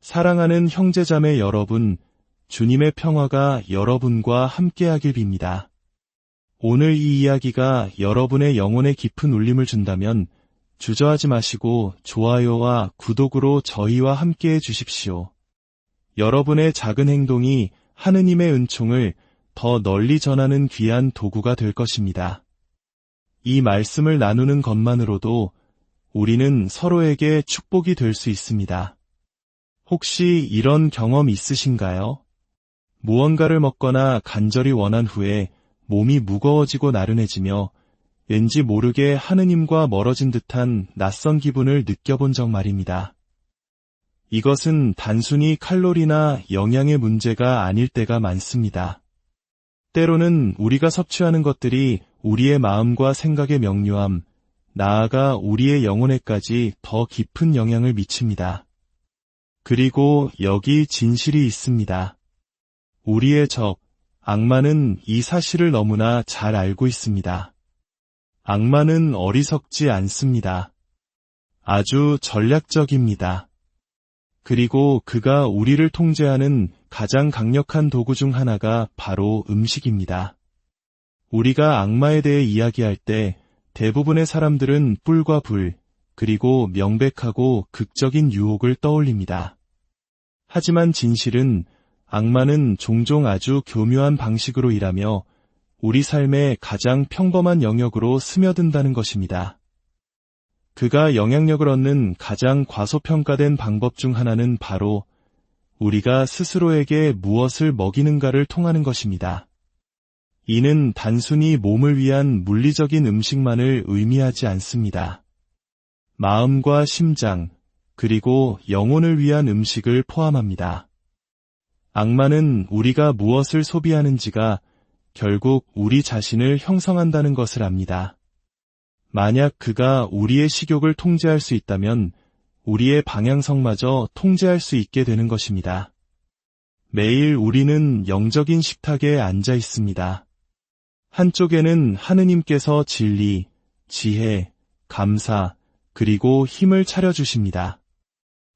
사랑하는 형제자매 여러분, 주님의 평화가 여러분과 함께하길 빕니다. 오늘 이 이야기가 여러분의 영혼에 깊은 울림을 준다면 주저하지 마시고 좋아요와 구독으로 저희와 함께해 주십시오. 여러분의 작은 행동이 하느님의 은총을 더 널리 전하는 귀한 도구가 될 것입니다. 이 말씀을 나누는 것만으로도 우리는 서로에게 축복이 될 수 있습니다. 혹시 이런 경험 있으신가요? 무언가를 먹거나 간절히 원한 후에 몸이 무거워지고 나른해지며 왠지 모르게 하느님과 멀어진 듯한 낯선 기분을 느껴본 적 말입니다. 이것은 단순히 칼로리나 영양의 문제가 아닐 때가 많습니다. 때로는 우리가 섭취하는 것들이 우리의 마음과 생각의 명료함, 나아가 우리의 영혼에까지 더 깊은 영향을 미칩니다. 그리고 여기 진실이 있습니다. 우리의 적, 악마는 이 사실을 너무나 잘 알고 있습니다. 악마는 어리석지 않습니다. 아주 전략적입니다. 그리고 그가 우리를 통제하는 가장 강력한 도구 중 하나가 바로 음식입니다. 우리가 악마에 대해 이야기할 때 대부분의 사람들은 뿔과 불, 그리고 명백하고 극적인 유혹을 떠올립니다. 하지만 진실은 악마는 종종 아주 교묘한 방식으로 일하며 우리 삶의 가장 평범한 영역으로 스며든다는 것입니다. 그가 영향력을 얻는 가장 과소평가된 방법 중 하나는 바로 우리가 스스로에게 무엇을 먹이는가를 통하는 것입니다. 이는 단순히 몸을 위한 물리적인 음식만을 의미하지 않습니다. 마음과 심장, 그리고 영혼을 위한 음식을 포함합니다. 악마는 우리가 무엇을 소비하는지가 결국 우리 자신을 형성한다는 것을 압니다. 만약 그가 우리의 식욕을 통제할 수 있다면 우리의 방향성마저 통제할 수 있게 되는 것입니다. 매일 우리는 영적인 식탁에 앉아 있습니다. 한쪽에는 하느님께서 진리, 지혜, 감사, 그리고 힘을 차려주십니다.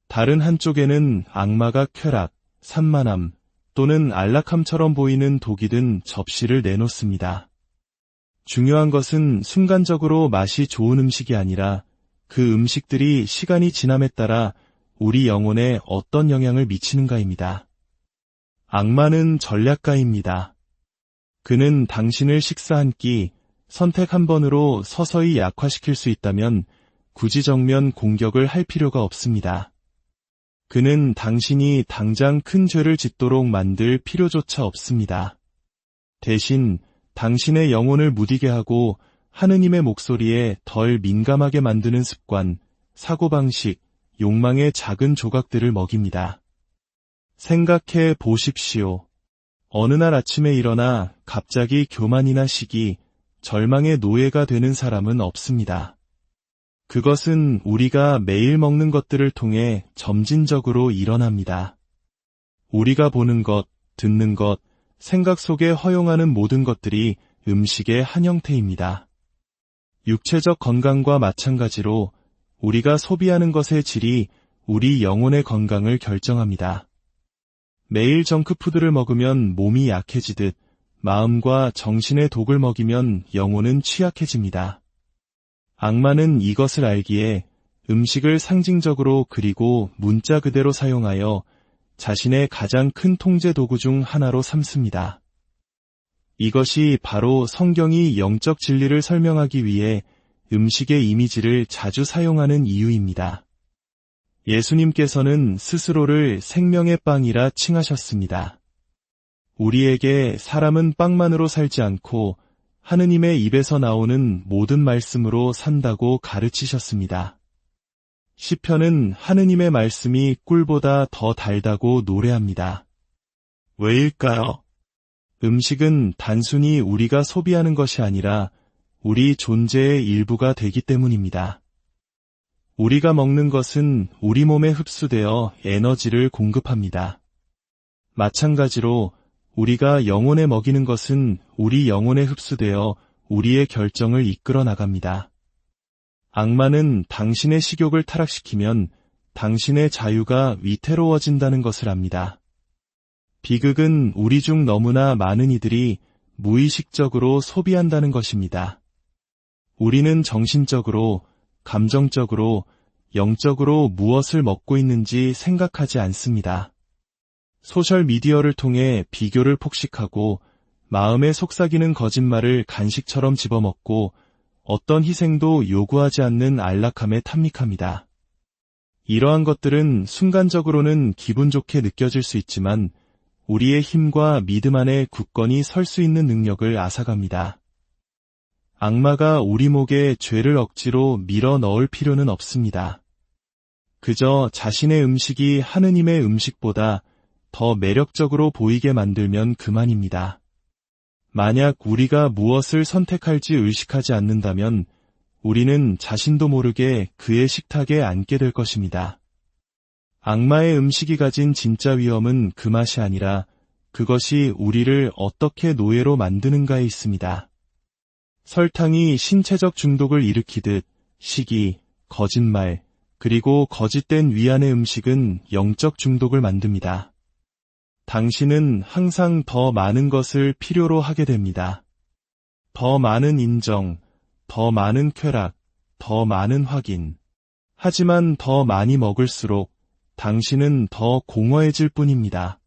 다른 한쪽에는 악마가 쾌락, 산만함 또는 안락함처럼 보이는 독이 든 접시를 내놓습니다. 중요한 것은 순간적으로 맛이 좋은 음식이 아니라 그 음식들이 시간이 지남에 따라 우리 영혼에 어떤 영향을 미치는가입니다. 악마는 전략가입니다. 그는 당신을 식사 한 끼, 선택 한 번으로 서서히 약화시킬 수 있다면 굳이 정면 공격을 할 필요가 없습니다. 그는 당신이 당장 큰 죄를 짓도록 만들 필요조차 없습니다. 대신 당신의 영혼을 무디게 하고 하느님의 목소리에 덜 민감하게 만드는 습관, 사고방식, 욕망의 작은 조각들을 먹입니다. 생각해 보십시오. 어느 날 아침에 일어나 갑자기 교만이나 시기, 절망의 노예가 되는 사람은 없습니다. 그것은 우리가 매일 먹는 것들을 통해 점진적으로 일어납니다. 우리가 보는 것, 듣는 것, 생각 속에 허용하는 모든 것들이 음식의 한 형태입니다. 육체적 건강과 마찬가지로 우리가 소비하는 것의 질이 우리 영혼의 건강을 결정합니다. 매일 정크푸드를 먹으면 몸이 약해지듯 마음과 정신의 독을 먹이면 영혼은 취약해집니다. 악마는 이것을 알기에 음식을 상징적으로 그리고 문자 그대로 사용하여 자신의 가장 큰 통제 도구 중 하나로 삼습니다. 이것이 바로 성경이 영적 진리를 설명하기 위해 음식의 이미지를 자주 사용하는 이유입니다. 예수님께서는 스스로를 생명의 빵이라 칭하셨습니다. 우리에게 사람은 빵만으로 살지 않고 하느님의 입에서 나오는 모든 말씀으로 산다고 가르치셨습니다. 시편은 하느님의 말씀이 꿀보다 더 달다고 노래합니다. 왜일까요? 음식은 단순히 우리가 소비하는 것이 아니라 우리 존재의 일부가 되기 때문입니다. 우리가 먹는 것은 우리 몸에 흡수되어 에너지를 공급합니다. 마찬가지로 우리가 영혼에 먹이는 것은 우리 영혼에 흡수되어 우리의 결정을 이끌어 나갑니다. 악마는 당신의 식욕을 타락시키면 당신의 자유가 위태로워진다는 것을 압니다. 비극은 우리 중 너무나 많은 이들이 무의식적으로 소비한다는 것입니다. 우리는 정신적으로, 감정적으로, 영적으로 무엇을 먹고 있는지 생각하지 않습니다. 소셜미디어를 통해 비교를 폭식하고 마음에 속삭이는 거짓말을 간식처럼 집어먹고 어떤 희생도 요구하지 않는 안락함에 탐닉합니다. 이러한 것들은 순간적으로는 기분 좋게 느껴질 수 있지만 우리의 힘과 믿음 안에 굳건히 설 수 있는 능력을 앗아갑니다. 악마가 우리 목에 죄를 억지로 밀어 넣을 필요는 없습니다. 그저 자신의 음식이 하느님의 음식보다 더 매력적으로 보이게 만들면 그만입니다. 만약 우리가 무엇을 선택할지 의식하지 않는다면 우리는 자신도 모르게 그의 식탁에 앉게 될 것입니다. 악마의 음식이 가진 진짜 위험은 그 맛이 아니라 그것이 우리를 어떻게 노예로 만드는가에 있습니다. 설탕이 신체적 중독을 일으키듯 시기, 거짓말, 그리고 거짓된 위안의 음식은 영적 중독을 만듭니다. 당신은 항상 더 많은 것을 필요로 하게 됩니다. 더 많은 인정, 더 많은 쾌락, 더 많은 확인. 하지만 더 많이 먹을수록 당신은 더 공허해질 뿐입니다.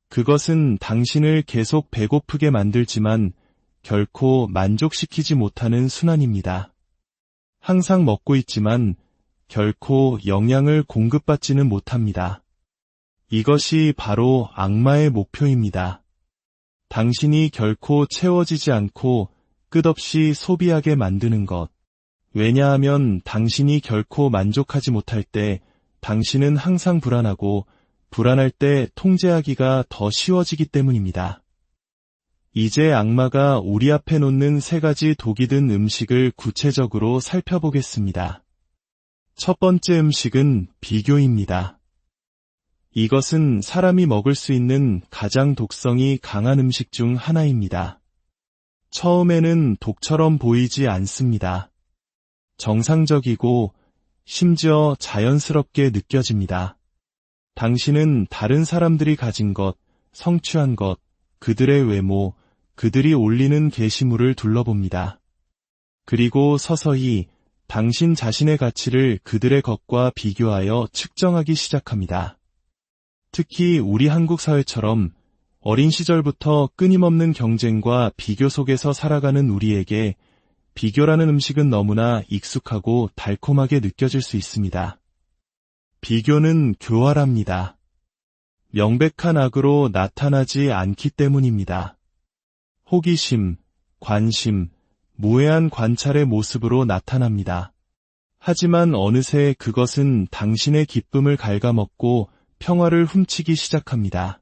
그것은 당신을 계속 배고프게 만들지만 결코 만족시키지 못하는 순환입니다. 항상 먹고 있지만 결코 영양을 공급받지는 못합니다. 이것이 바로 악마의 목표입니다. 당신이 결코 채워지지 않고 끝없이 소비하게 만드는 것. 왜냐하면 당신이 결코 만족하지 못할 때 당신은 항상 불안하고 불안할 때 통제하기가 더 쉬워지기 때문입니다. 이제 악마가 우리 앞에 놓는 3가지 독이 든 음식을 구체적으로 살펴보겠습니다. 첫 번째 음식은 비교입니다. 이것은 사람이 먹을 수 있는 가장 독성이 강한 음식 중 하나입니다. 처음에는 독처럼 보이지 않습니다. 정상적이고 심지어 자연스럽게 느껴집니다. 당신은 다른 사람들이 가진 것, 성취한 것, 그들의 외모, 그들이 올리는 게시물을 둘러봅니다. 그리고 서서히 당신 자신의 가치를 그들의 것과 비교하여 측정하기 시작합니다. 특히 우리 한국 사회처럼 어린 시절부터 끊임없는 경쟁과 비교 속에서 살아가는 우리에게 비교라는 음식은 너무나 익숙하고 달콤하게 느껴질 수 있습니다. 비교는 교활합니다. 명백한 악으로 나타나지 않기 때문입니다. 호기심, 관심, 무해한 관찰의 모습으로 나타납니다. 하지만 어느새 그것은 당신의 기쁨을 갉아먹고 평화를 훔치기 시작합니다.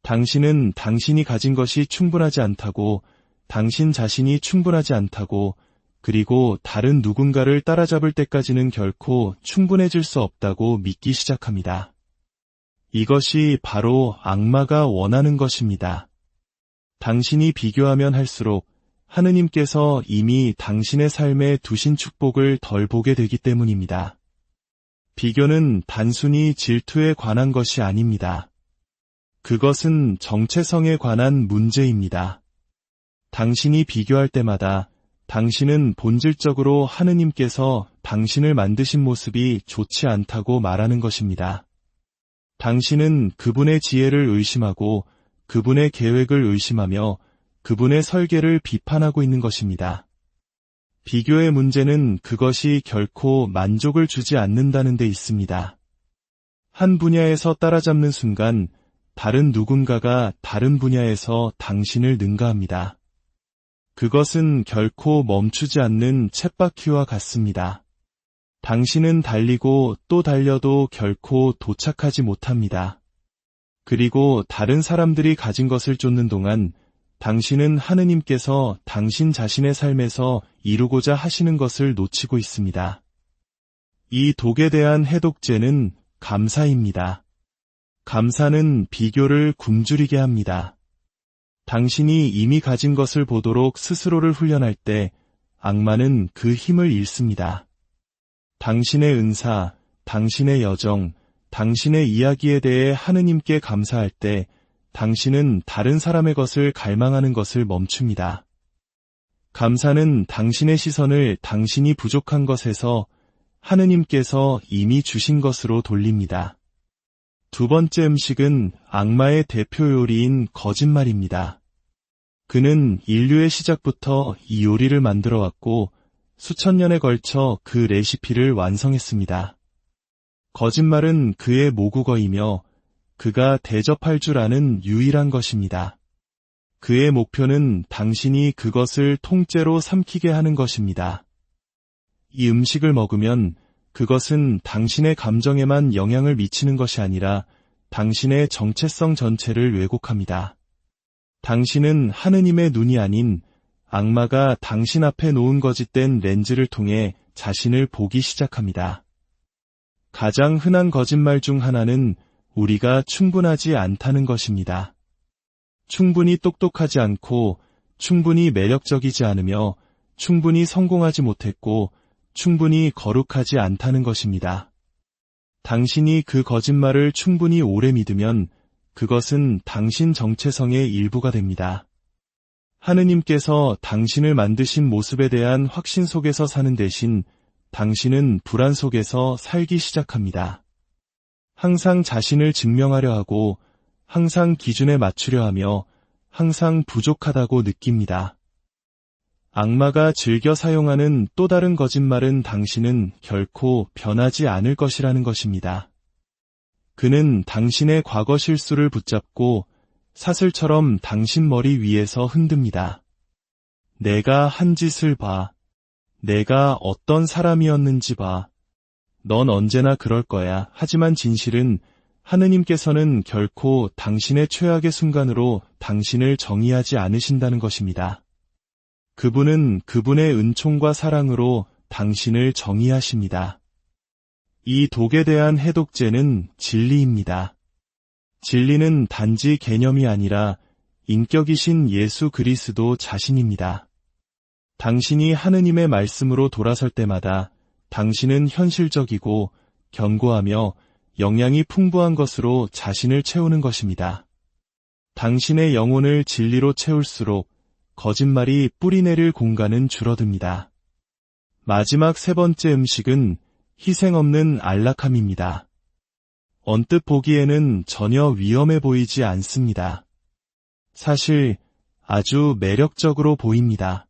당신은 당신이 가진 것이 충분하지 않다고, 당신 자신이 충분하지 않다고, 그리고 다른 누군가를 따라잡을 때까지는 결코 충분해질 수 없다고 믿기 시작합니다. 이것이 바로 악마가 원하는 것입니다. 당신이 비교하면 할수록 하느님께서 이미 당신의 삶에 두신 축복을 덜 보게 되기 때문입니다. 비교는 단순히 질투에 관한 것이 아닙니다. 그것은 정체성에 관한 문제입니다. 당신이 비교할 때마다 당신은 본질적으로 하느님께서 당신을 만드신 모습이 좋지 않다고 말하는 것입니다. 당신은 그분의 지혜를 의심하고 그분의 계획을 의심하며 그분의 설계를 비판하고 있는 것입니다. 비교의 문제는 그것이 결코 만족을 주지 않는다는 데 있습니다. 한 분야에서 따라잡는 순간 다른 누군가가 다른 분야에서 당신을 능가합니다. 그것은 결코 멈추지 않는 쳇바퀴와 같습니다. 당신은 달리고 또 달려도 결코 도착하지 못합니다. 그리고 다른 사람들이 가진 것을 쫓는 동안 당신은 하느님께서 당신 자신의 삶에서 이루고자 하시는 것을 놓치고 있습니다. 이 독에 대한 해독제는 감사입니다. 감사는 비교를 굶주리게 합니다. 당신이 이미 가진 것을 보도록 스스로를 훈련할 때 악마는 그 힘을 잃습니다. 당신의 은사, 당신의 여정, 당신의 이야기에 대해 하느님께 감사할 때 당신은 다른 사람의 것을 갈망하는 것을 멈춥니다. 감사는 당신의 시선을 당신이 부족한 것에서 하느님께서 이미 주신 것으로 돌립니다. 두 번째 음식은 악마의 대표 요리인 거짓말입니다. 그는 인류의 시작부터 이 요리를 만들어 왔고 수천 년에 걸쳐 그 레시피를 완성했습니다. 거짓말은 그의 모국어이며 그가 대접할 줄 아는 유일한 것입니다. 그의 목표는 당신이 그것을 통째로 삼키게 하는 것입니다. 이 음식을 먹으면 그것은 당신의 감정에만 영향을 미치는 것이 아니라 당신의 정체성 전체를 왜곡합니다. 당신은 하느님의 눈이 아닌 악마가 당신 앞에 놓은 거짓된 렌즈를 통해 자신을 보기 시작합니다. 가장 흔한 거짓말 중 하나는 우리가 충분하지 않다는 것입니다. 충분히 똑똑하지 않고 충분히 매력적이지 않으며 충분히 성공하지 못했고 충분히 거룩하지 않다는 것입니다. 당신이 그 거짓말을 충분히 오래 믿으면 그것은 당신 정체성의 일부가 됩니다. 하느님께서 당신을 만드신 모습에 대한 확신 속에서 사는 대신 당신은 불안 속에서 살기 시작합니다. 항상 자신을 증명하려 하고 항상 기준에 맞추려 하며 항상 부족하다고 느낍니다. 악마가 즐겨 사용하는 또 다른 거짓말은 당신은 결코 변하지 않을 것이라는 것입니다. 그는 당신의 과거 실수를 붙잡고 사슬처럼 당신 머리 위에서 흔듭니다. 내가 한 짓을 봐. 내가 어떤 사람이었는지 봐. 넌 언제나 그럴 거야. 하지만 진실은 하느님께서는 결코 당신의 최악의 순간으로 당신을 정의하지 않으신다는 것입니다. 그분은 그분의 은총과 사랑으로 당신을 정의하십니다. 이 독에 대한 해독제는 진리입니다. 진리는 단지 개념이 아니라 인격이신 예수 그리스도 자신입니다. 당신이 하느님의 말씀으로 돌아설 때마다 당신은 현실적이고 견고하며 영양이 풍부한 것으로 자신을 채우는 것입니다. 당신의 영혼을 진리로 채울수록 거짓말이 뿌리내릴 공간은 줄어듭니다. 마지막 세 번째 음식은 희생 없는 안락함입니다. 언뜻 보기에는 전혀 위험해 보이지 않습니다. 사실 아주 매력적으로 보입니다.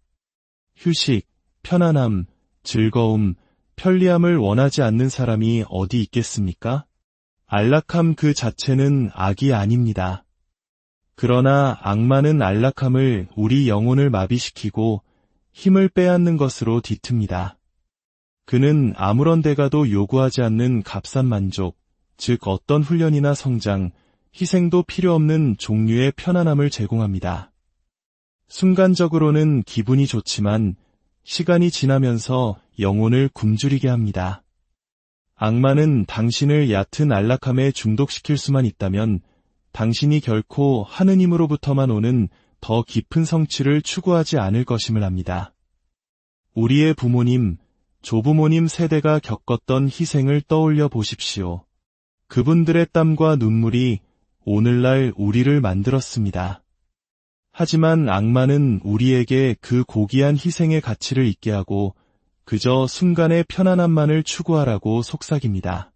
휴식, 편안함, 즐거움, 편리함을 원하지 않는 사람이 어디 있겠습니까? 안락함 그 자체는 악이 아닙니다. 그러나 악마는 안락함을 우리 영혼을 마비시키고 힘을 빼앗는 것으로 뒤틉니다. 그는 아무런 대가도 요구하지 않는 값싼 만족, 즉 어떤 훈련이나 성장, 희생도 필요 없는 종류의 편안함을 제공합니다. 순간적으로는 기분이 좋지만 시간이 지나면서 영혼을 굶주리게 합니다. 악마는 당신을 얕은 안락함에 중독시킬 수만 있다면 당신이 결코 하느님으로부터만 오는 더 깊은 성취를 추구하지 않을 것임을 압니다. 우리의 부모님, 조부모님 세대가 겪었던 희생을 떠올려 보십시오. 그분들의 땀과 눈물이 오늘날 우리를 만들었습니다. 하지만 악마는 우리에게 그 고귀한 희생의 가치를 잊게 하고 그저 순간의 편안함만을 추구하라고 속삭입니다.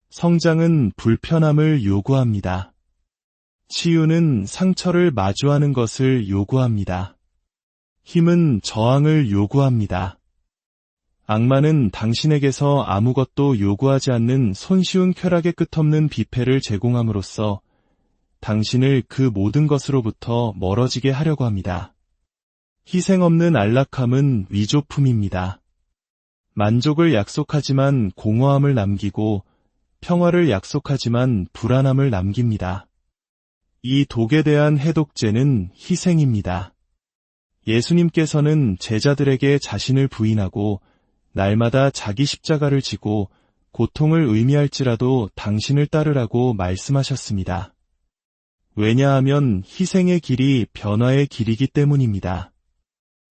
성장은 불편함을 요구합니다. 치유는 상처를 마주하는 것을 요구합니다. 힘은 저항을 요구합니다. 악마는 당신에게서 아무것도 요구하지 않는 손쉬운 쾌락의 끝없는 뷔페를 제공함으로써 당신을 그 모든 것으로부터 멀어지게 하려고 합니다. 희생 없는 안락함은 위조품입니다. 만족을 약속하지만 공허함을 남기고 평화를 약속하지만 불안함을 남깁니다. 이 독에 대한 해독제는 희생입니다. 예수님께서는 제자들에게 자신을 부인하고 날마다 자기 십자가를 지고 고통을 의미할지라도 당신을 따르라고 말씀하셨습니다. 왜냐하면 희생의 길이 변화의 길이기 때문입니다.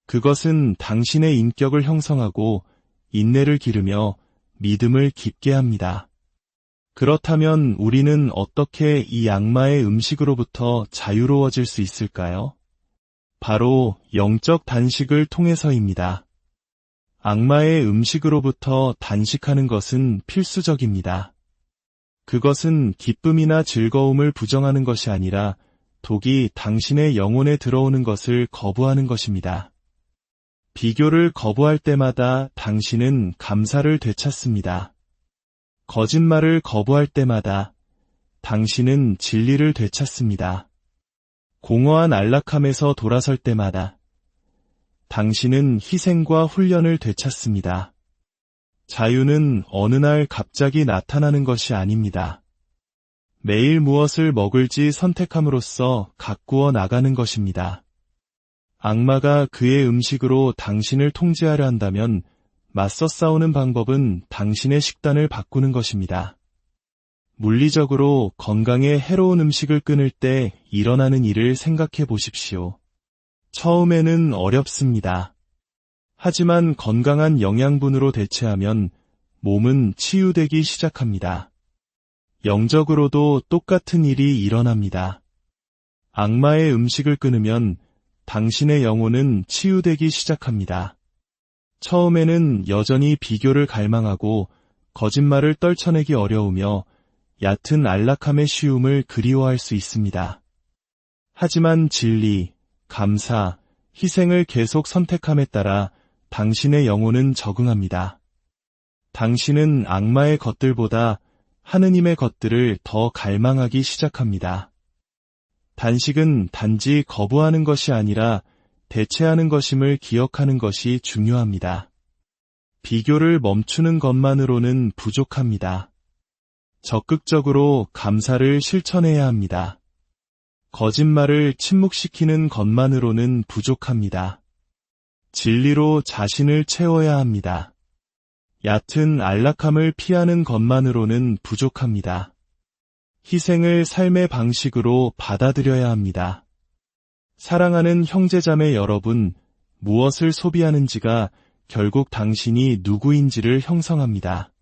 그것은 당신의 인격을 형성하고 인내를 기르며 믿음을 깊게 합니다. 그렇다면 우리는 어떻게 이 악마의 음식으로부터 자유로워질 수 있을까요? 바로 영적 단식을 통해서입니다. 악마의 음식으로부터 단식하는 것은 필수적입니다. 그것은 기쁨이나 즐거움을 부정하는 것이 아니라 독이 당신의 영혼에 들어오는 것을 거부하는 것입니다. 비교를 거부할 때마다 당신은 감사를 되찾습니다. 거짓말을 거부할 때마다 당신은 진리를 되찾습니다. 공허한 안락함에서 돌아설 때마다 당신은 희생과 훈련을 되찾습니다. 자유는 어느 날 갑자기 나타나는 것이 아닙니다. 매일 무엇을 먹을지 선택함으로써 가꾸어 나가는 것입니다. 악마가 그의 음식으로 당신을 통제하려 한다면 맞서 싸우는 방법은 당신의 식단을 바꾸는 것입니다. 물리적으로 건강에 해로운 음식을 끊을 때 일어나는 일을 생각해 보십시오. 처음에는 어렵습니다. 하지만 건강한 영양분으로 대체하면 몸은 치유되기 시작합니다. 영적으로도 똑같은 일이 일어납니다. 악마의 음식을 끊으면 당신의 영혼은 치유되기 시작합니다. 처음에는 여전히 비교를 갈망하고 거짓말을 떨쳐내기 어려우며 얕은 안락함의 쉬움을 그리워할 수 있습니다. 하지만 진리, 감사, 희생을 계속 선택함에 따라 당신의 영혼은 적응합니다. 당신은 악마의 것들보다 하느님의 것들을 더 갈망하기 시작합니다. 단식은 단지 거부하는 것이 아니라 대체하는 것임을 기억하는 것이 중요합니다. 비교를 멈추는 것만으로는 부족합니다. 적극적으로 감사를 실천해야 합니다. 거짓말을 침묵시키는 것만으로는 부족합니다. 진리로 자신을 채워야 합니다. 얕은 안락함을 피하는 것만으로는 부족합니다. 희생을 삶의 방식으로 받아들여야 합니다. 사랑하는 형제자매 여러분, 무엇을 소비하는지가 결국 당신이 누구인지를 형성합니다.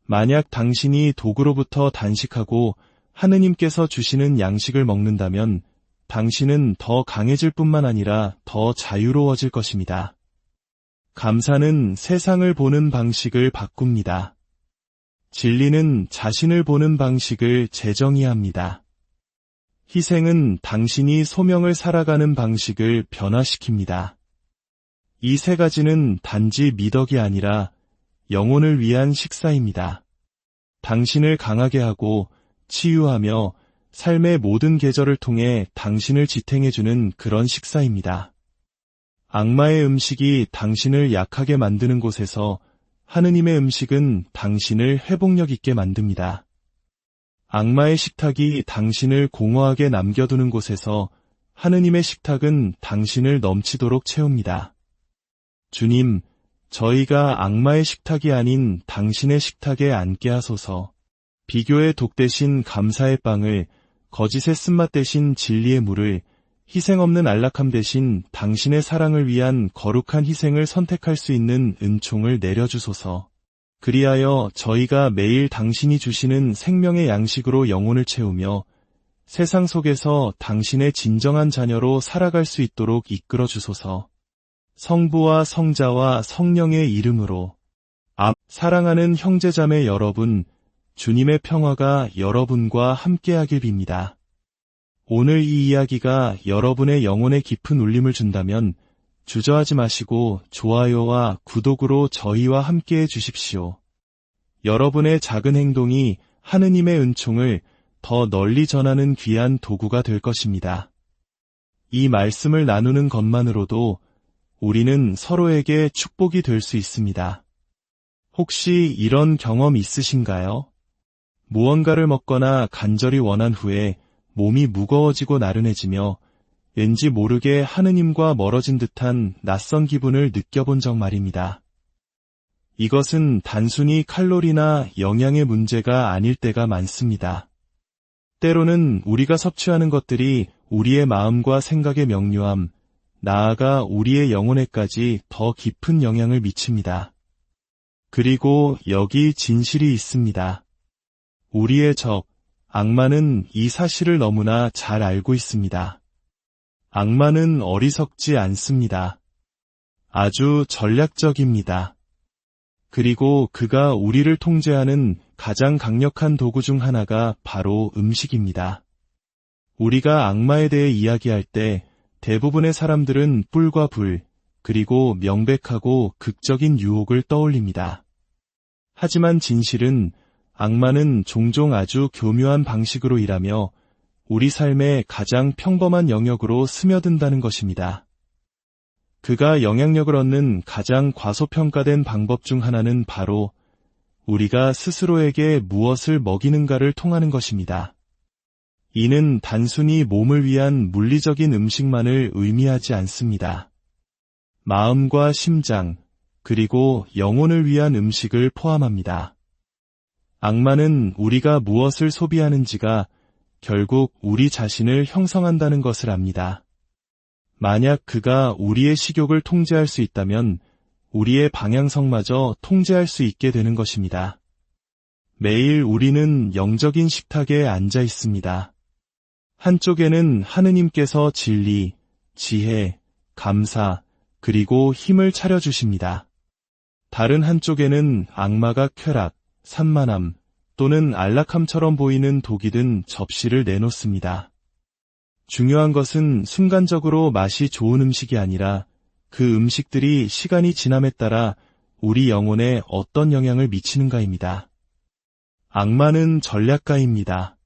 만약 당신이 독으로부터 단식하고 하느님께서 주시는 양식을 먹는다면 당신은 더 강해질 뿐만 아니라 더 자유로워질 것입니다. 감사는 세상을 보는 방식을 바꿉니다. 진리는 자신을 보는 방식을 재정의해야 합니다. 희생은 당신이 소명을 살아가는 방식을 변화시킵니다. 이 세 가지는 단지 미덕이 아니라 영혼을 위한 식사입니다. 당신을 강하게 하고 치유하며 삶의 모든 계절을 통해 당신을 지탱해주는 그런 식사입니다. 악마의 음식이 당신을 약하게 만드는 곳에서 하느님의 음식은 당신을 회복력 있게 만듭니다. 악마의 식탁이 당신을 공허하게 남겨두는 곳에서 하느님의 식탁은 당신을 넘치도록 채웁니다. 주님, 저희가 악마의 식탁이 아닌 당신의 식탁에 앉게 하소서. 비교의 독 대신 감사의 빵을, 거짓의 쓴맛 대신 진리의 물을, 희생 없는 안락함 대신 당신의 사랑을 위한 거룩한 희생을 선택할 수 있는 은총을 내려주소서. 그리하여 저희가 매일 당신이 주시는 생명의 양식으로 영혼을 채우며 세상 속에서 당신의 진정한 자녀로 살아갈 수 있도록 이끌어 주소서. 성부와 성자와 성령의 이름으로. 사랑하는 형제자매 여러분, 주님의 평화가 여러분과 함께하길 빕니다. 오늘 이 이야기가 여러분의 영혼에 깊은 울림을 준다면 주저하지 마시고 좋아요와 구독으로 저희와 함께해 주십시오. 여러분의 작은 행동이 하느님의 은총을 더 널리 전하는 귀한 도구가 될 것입니다. 이 말씀을 나누는 것만으로도 우리는 서로에게 축복이 될 수 있습니다. 혹시 이런 경험 있으신가요? 무언가를 먹거나 간절히 원한 후에 몸이 무거워지고 나른해지며 왠지 모르게 하느님과 멀어진 듯한 낯선 기분을 느껴본 적 말입니다. 이것은 단순히 칼로리나 영양의 문제가 아닐 때가 많습니다. 때로는 우리가 섭취하는 것들이 우리의 마음과 생각의 명료함, 나아가 우리의 영혼에까지 더 깊은 영향을 미칩니다. 그리고 여기 진실이 있습니다. 우리의 적, 악마는 이 사실을 너무나 잘 알고 있습니다. 악마는 어리석지 않습니다. 아주 전략적입니다. 그리고 그가 우리를 통제하는 가장 강력한 도구 중 하나가 바로 음식입니다. 우리가 악마에 대해 이야기할 때 대부분의 사람들은 뿔과 불, 그리고 명백하고 극적인 유혹을 떠올립니다. 하지만 진실은 악마는 종종 아주 교묘한 방식으로 일하며 우리 삶의 가장 평범한 영역으로 스며든다는 것입니다. 그가 영향력을 얻는 가장 과소평가된 방법 중 하나는 바로 우리가 스스로에게 무엇을 먹이는가를 통하는 것입니다. 이는 단순히 몸을 위한 물리적인 음식만을 의미하지 않습니다. 마음과 심장, 그리고 영혼을 위한 음식을 포함합니다. 악마는 우리가 무엇을 소비하는지가 결국 우리 자신을 형성한다는 것을 압니다. 만약 그가 우리의 식욕을 통제할 수 있다면 우리의 방향성마저 통제할 수 있게 되는 것입니다. 매일 우리는 영적인 식탁에 앉아 있습니다. 한쪽에는 하느님께서 진리, 지혜, 감사, 그리고 힘을 차려주십니다. 다른 한쪽에는 악마가 쾌락, 산만함 또는 안락함처럼 보이는 독이 든 접시를 내놓습니다. 중요한 것은 순간적으로 맛이 좋은 음식이 아니라 그 음식들이 시간이 지남에 따라 우리 영혼에 어떤 영향을 미치는가입니다. 악마는 전략가입니다.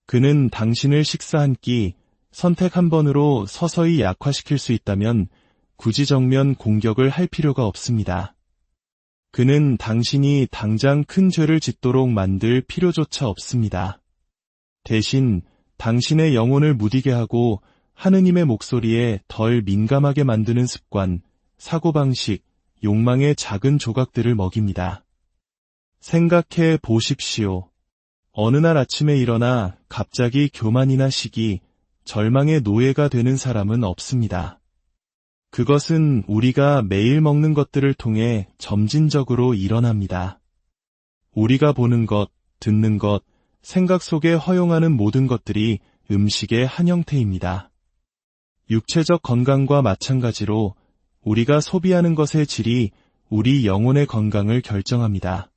그는 당신을 식사 한 끼, 선택 한 번으로 서서히 약화시킬 수 있다면 굳이 정면 공격을 할 필요가 없습니다. 그는 당신이 당장 큰 죄를 짓도록 만들 필요조차 없습니다. 대신 당신의 영혼을 무디게 하고 하느님의 목소리에 덜 민감하게 만드는 습관, 사고방식, 욕망의 작은 조각들을 먹입니다. 생각해 보십시오. 어느 날 아침에 일어나 갑자기 교만이나 시기, 절망의 노예가 되는 사람은 없습니다. 그것은 우리가 매일 먹는 것들을 통해 점진적으로 일어납니다. 우리가 보는 것, 듣는 것, 생각 속에 허용하는 모든 것들이 음식의 한 형태입니다. 육체적 건강과 마찬가지로 우리가 소비하는 것의 질이 우리 영혼의 건강을 결정합니다.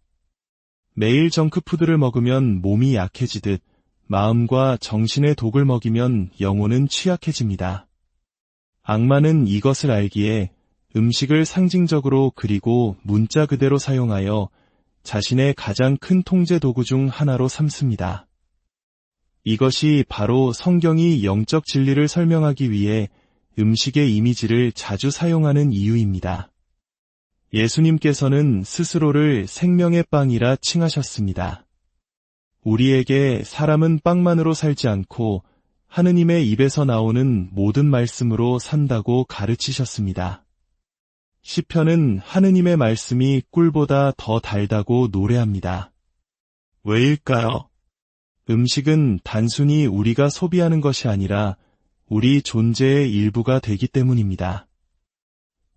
매일 정크푸드를 먹으면 몸이 약해지듯 마음과 정신의 독을 먹이면 영혼은 취약해집니다. 악마는 이것을 알기에 음식을 상징적으로 그리고 문자 그대로 사용하여 자신의 가장 큰 통제 도구 중 하나로 삼습니다. 이것이 바로 성경이 영적 진리를 설명하기 위해 음식의 이미지를 자주 사용하는 이유입니다. 예수님께서는 스스로를 생명의 빵이라 칭하셨습니다. 우리에게 사람은 빵만으로 살지 않고 하느님의 입에서 나오는 모든 말씀으로 산다고 가르치셨습니다. 시편은 하느님의 말씀이 꿀보다 더 달다고 노래합니다. 왜일까요? 음식은 단순히 우리가 소비하는 것이 아니라 우리 존재의 일부가 되기 때문입니다.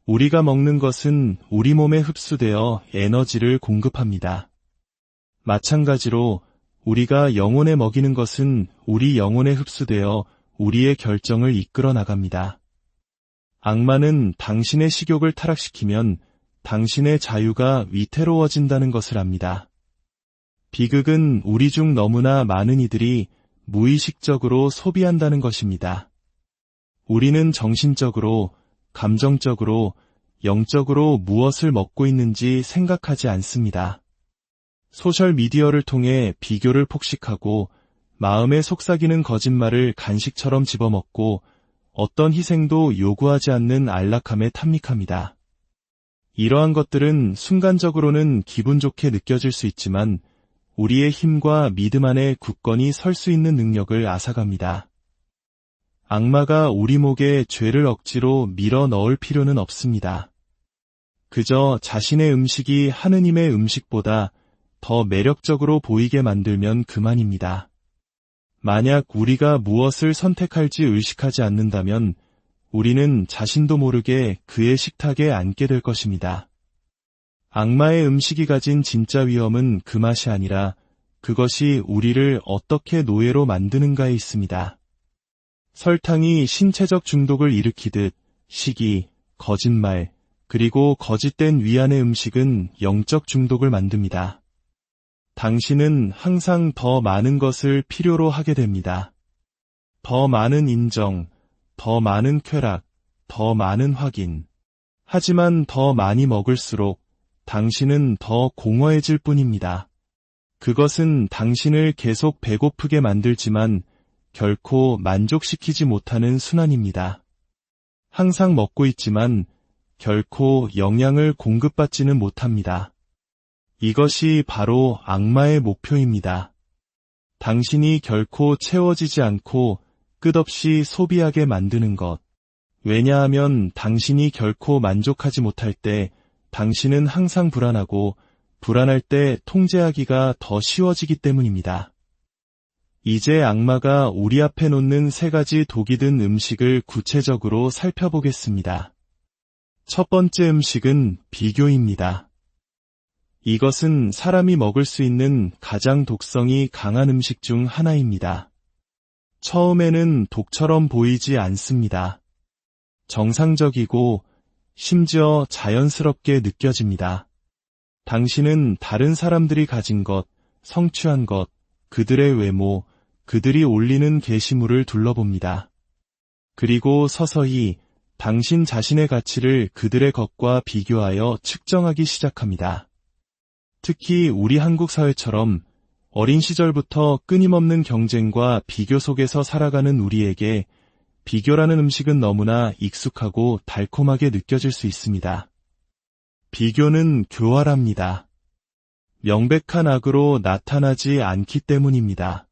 우리가 먹는 것은 우리 몸에 흡수되어 에너지를 공급합니다. 마찬가지로 우리가 영혼에 먹이는 것은 우리 영혼에 흡수되어 우리의 결정을 이끌어 나갑니다. 악마는 당신의 식욕을 타락시키면 당신의 자유가 위태로워진다는 것을 압니다. 비극은 우리 중 너무나 많은 이들이 무의식적으로 소비한다는 것입니다. 우리는 정신적으로, 감정적으로, 영적으로 무엇을 먹고 있는지 생각하지 않습니다. 소셜미디어를 통해 비교를 폭식하고 마음에 속삭이는 거짓말을 간식처럼 집어먹고 어떤 희생도 요구하지 않는 안락함에 탐닉합니다. 이러한 것들은 순간적으로는 기분 좋게 느껴질 수 있지만 우리의 힘과 믿음 안에 굳건히 설 수 있는 능력을 앗아갑니다. 악마가 우리 목에 죄를 억지로 밀어 넣을 필요는 없습니다. 그저 자신의 음식이 하느님의 음식보다 더 매력적으로 보이게 만들면 그만입니다. 만약 우리가 무엇을 선택할지 의식하지 않는다면 우리는 자신도 모르게 그의 식탁에 앉게 될 것입니다. 악마의 음식이 가진 진짜 위험은 그 맛이 아니라 그것이 우리를 어떻게 노예로 만드는가에 있습니다. 설탕이 신체적 중독을 일으키듯 시기, 거짓말, 그리고 거짓된 위안의 음식은 영적 중독을 만듭니다. 당신은 항상 더 많은 것을 필요로 하게 됩니다. 더 많은 인정, 더 많은 쾌락, 더 많은 확인. 하지만 더 많이 먹을수록 당신은 더 공허해질 뿐입니다. 그것은 당신을 계속 배고프게 만들지만 결코 만족시키지 못하는 순환입니다. 항상 먹고 있지만 결코 영양을 공급받지는 못합니다. 이것이 바로 악마의 목표입니다. 당신이 결코 채워지지 않고 끝없이 소비하게 만드는 것. 왜냐하면 당신이 결코 만족하지 못할 때 당신은 항상 불안하고 불안할 때 통제하기가 더 쉬워지기 때문입니다. 이제 악마가 우리 앞에 놓는 3가지 독이 든 음식을 구체적으로 살펴보겠습니다. 첫 번째 음식은 비교입니다. 이것은 사람이 먹을 수 있는 가장 독성이 강한 음식 중 하나입니다. 처음에는 독처럼 보이지 않습니다. 정상적이고 심지어 자연스럽게 느껴집니다. 당신은 다른 사람들이 가진 것, 성취한 것, 그들의 외모, 그들이 올리는 게시물을 둘러봅니다. 그리고 서서히 당신 자신의 가치를 그들의 것과 비교하여 측정하기 시작합니다. 특히 우리 한국 사회처럼 어린 시절부터 끊임없는 경쟁과 비교 속에서 살아가는 우리에게 비교라는 음식은 너무나 익숙하고 달콤하게 느껴질 수 있습니다. 비교는 교활합니다. 명백한 악으로 나타나지 않기 때문입니다.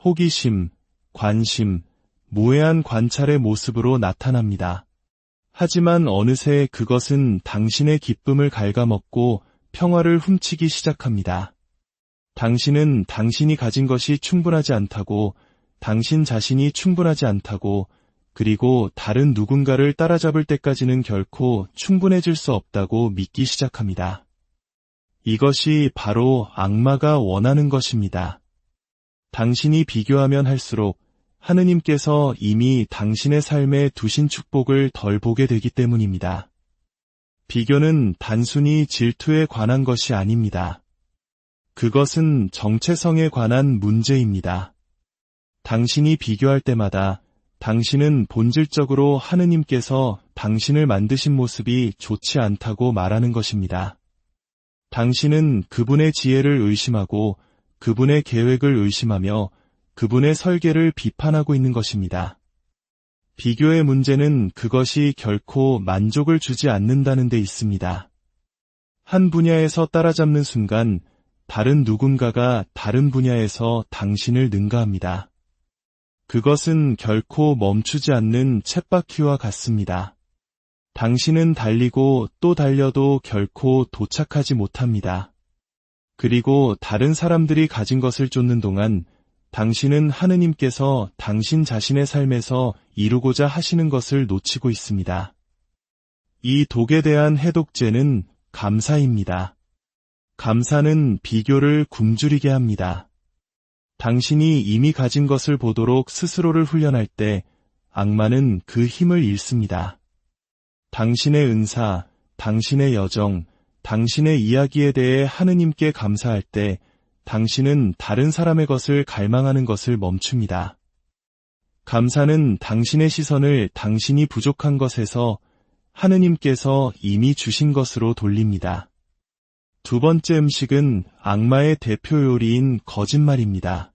호기심, 관심, 무해한 관찰의 모습으로 나타납니다. 하지만 어느새 그것은 당신의 기쁨을 갉아먹고 평화를 훔치기 시작합니다. 당신은 당신이 가진 것이 충분하지 않다고, 당신 자신이 충분하지 않다고, 그리고 다른 누군가를 따라잡을 때까지는 결코 충분해질 수 없다고 믿기 시작합니다. 이것이 바로 악마가 원하는 것입니다. 당신이 비교하면 할수록 하느님께서 이미 당신의 삶에 두신 축복을 덜 보게 되기 때문입니다. 비교는 단순히 질투에 관한 것이 아닙니다. 그것은 정체성에 관한 문제입니다. 당신이 비교할 때마다 당신은 본질적으로 하느님께서 당신을 만드신 모습이 좋지 않다고 말하는 것입니다. 당신은 그분의 지혜를 의심하고 그분의 계획을 의심하며 그분의 설계를 비판하고 있는 것입니다. 비교의 문제는 그것이 결코 만족을 주지 않는다는 데 있습니다. 한 분야에서 따라잡는 순간 다른 누군가가 다른 분야에서 당신을 능가합니다. 그것은 결코 멈추지 않는 쳇바퀴와 같습니다. 당신은 달리고 또 달려도 결코 도착하지 못합니다. 그리고 다른 사람들이 가진 것을 쫓는 동안 당신은 하느님께서 당신 자신의 삶에서 이루고자 하시는 것을 놓치고 있습니다. 이 독에 대한 해독제는 감사입니다. 감사는 비교를 굶주리게 합니다. 당신이 이미 가진 것을 보도록 스스로를 훈련할 때 악마는 그 힘을 잃습니다. 당신의 은사, 당신의 여정, 당신의 이야기에 대해 하느님께 감사할 때 당신은 다른 사람의 것을 갈망하는 것을 멈춥니다. 감사는 당신의 시선을 당신이 부족한 것에서 하느님께서 이미 주신 것으로 돌립니다. 두 번째 음식은 악마의 대표 요리인 거짓말입니다.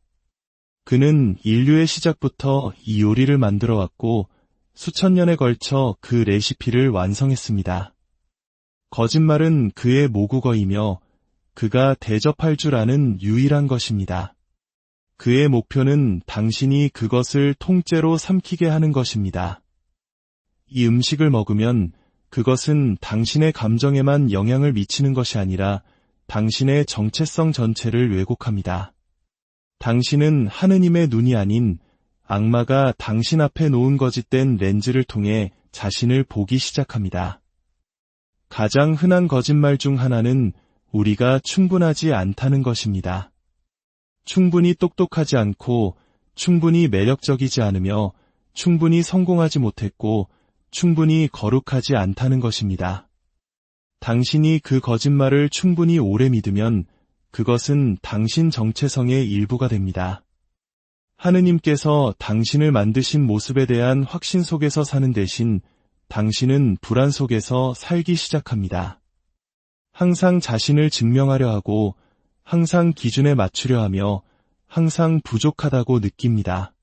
그는 인류의 시작부터 이 요리를 만들어 왔고 수천 년에 걸쳐 그 레시피를 완성했습니다. 거짓말은 그의 모국어이며 그가 대접할 줄 아는 유일한 것입니다. 그의 목표는 당신이 그것을 통째로 삼키게 하는 것입니다. 이 음식을 먹으면 그것은 당신의 감정에만 영향을 미치는 것이 아니라 당신의 정체성 전체를 왜곡합니다. 당신은 하느님의 눈이 아닌 악마가 당신 앞에 놓은 거짓된 렌즈를 통해 자신을 보기 시작합니다. 가장 흔한 거짓말 중 하나는 우리가 충분하지 않다는 것입니다. 충분히 똑똑하지 않고 충분히 매력적이지 않으며 충분히 성공하지 못했고 충분히 거룩하지 않다는 것입니다. 당신이 그 거짓말을 충분히 오래 믿으면 그것은 당신 정체성의 일부가 됩니다. 하느님께서 당신을 만드신 모습에 대한 확신 속에서 사는 대신 당신은 불안 속에서 살기 시작합니다. 항상 자신을 증명하려 하고 항상 기준에 맞추려 하며 항상 부족하다고 느낍니다.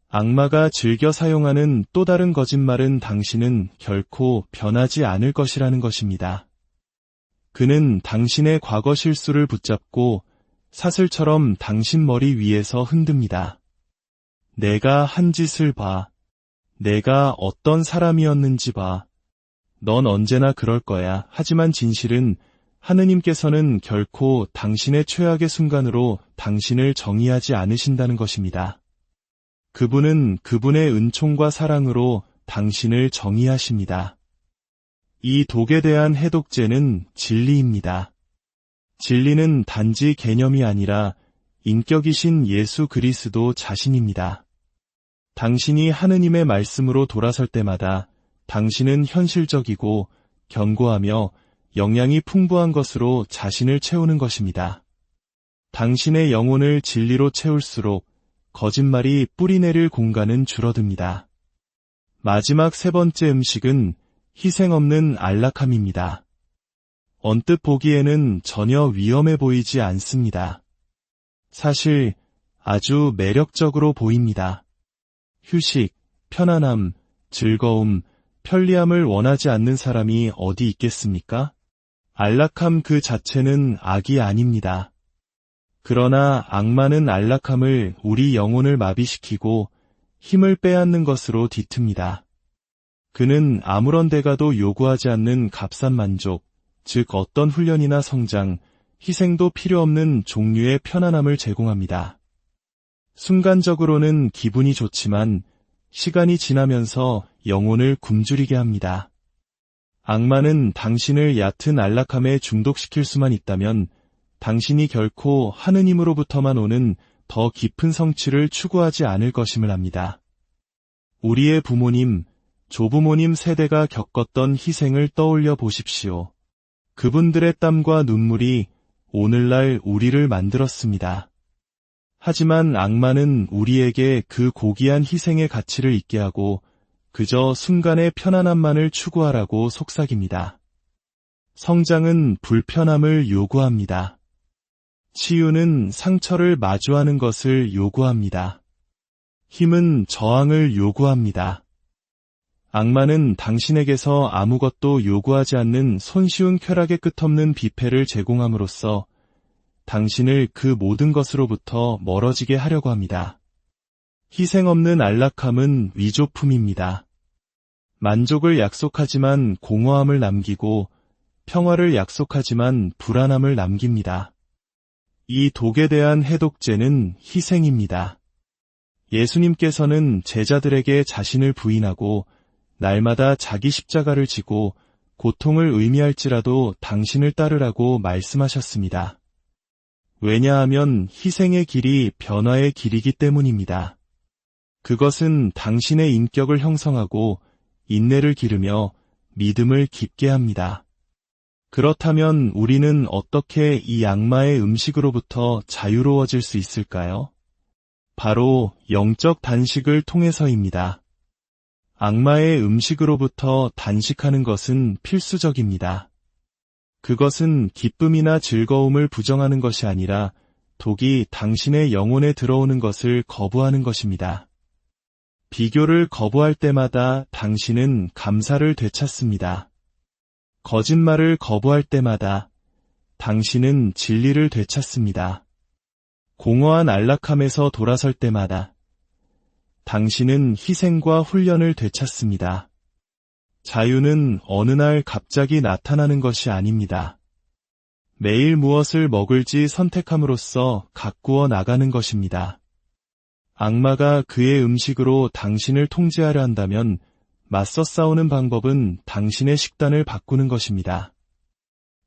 악마가 즐겨 사용하는 또 다른 거짓말은 당신은 결코 변하지 않을 것이라는 것입니다. 그는 당신의 과거 실수를 붙잡고 사슬처럼 당신 머리 위에서 흔듭니다. 내가 한 짓을 봐. 내가 어떤 사람이었는지 봐. 넌 언제나 그럴 거야. 하지만 진실은 하느님께서는 결코 당신의 최악의 순간으로 당신을 정의하지 않으신다는 것입니다. 그분은 그분의 은총과 사랑으로 당신을 정의하십니다. 이 독에 대한 해독제는 진리입니다. 진리는 단지 개념이 아니라 인격이신 예수 그리스도 자신입니다. 당신이 하느님의 말씀으로 돌아설 때마다 당신은 현실적이고 견고하며 영양이 풍부한 것으로 자신을 채우는 것입니다. 당신의 영혼을 진리로 채울수록 거짓말이 뿌리내릴 공간은 줄어듭니다. 마지막 세 번째 음식은 희생 없는 안락함입니다. 언뜻 보기에는 전혀 위험해 보이지 않습니다. 사실 아주 매력적으로 보입니다. 휴식, 편안함, 즐거움, 편리함을 원하지 않는 사람이 어디 있겠습니까? 안락함 그 자체는 악이 아닙니다. 그러나 악마는 안락함을 우리 영혼을 마비시키고 힘을 빼앗는 것으로 뒤틉니다. 그는 아무런 대가도 요구하지 않는 값싼 만족, 즉 어떤 훈련이나 성장, 희생도 필요 없는 종류의 편안함을 제공합니다. 순간적으로는 기분이 좋지만 시간이 지나면서 영혼을 굶주리게 합니다. 악마는 당신을 얕은 안락함에 중독시킬 수만 있다면 당신이 결코 하느님으로부터만 오는 더 깊은 성취를 추구하지 않을 것임을 압니다. 우리의 부모님, 조부모님 세대가 겪었던 희생을 떠올려 보십시오. 그분들의 땀과 눈물이 오늘날 우리를 만들었습니다. 하지만 악마는 우리에게 그 고귀한 희생의 가치를 잊게 하고 그저 순간의 편안함만을 추구하라고 속삭입니다. 성장은 불편함을 요구합니다. 치유는 상처를 마주하는 것을 요구합니다. 힘은 저항을 요구합니다. 악마는 당신에게서 아무것도 요구하지 않는 손쉬운 쾌락의 끝없는 뷔페를 제공함으로써 당신을 그 모든 것으로부터 멀어지게 하려고 합니다. 희생 없는 안락함은 위조품입니다. 만족을 약속하지만 공허함을 남기고 평화를 약속하지만 불안함을 남깁니다. 이 독에 대한 해독제는 희생입니다. 예수님께서는 제자들에게 자신을 부인하고 날마다 자기 십자가를 지고 고통을 의미할지라도 당신을 따르라고 말씀하셨습니다. 왜냐하면 희생의 길이 변화의 길이기 때문입니다. 그것은 당신의 인격을 형성하고 인내를 기르며 믿음을 깊게 합니다. 그렇다면 우리는 어떻게 이 악마의 음식으로부터 자유로워질 수 있을까요? 바로 영적 단식을 통해서입니다. 악마의 음식으로부터 단식하는 것은 필수적입니다. 그것은 기쁨이나 즐거움을 부정하는 것이 아니라 독이 당신의 영혼에 들어오는 것을 거부하는 것입니다. 비교를 거부할 때마다 당신은 감사를 되찾습니다. 거짓말을 거부할 때마다 당신은 진리를 되찾습니다. 공허한 안락함에서 돌아설 때마다 당신은 희생과 훈련을 되찾습니다. 자유는 어느 날 갑자기 나타나는 것이 아닙니다. 매일 무엇을 먹을지 선택함으로써 가꾸어 나가는 것입니다. 악마가 그의 음식으로 당신을 통제하려 한다면 맞서 싸우는 방법은 당신의 식단을 바꾸는 것입니다.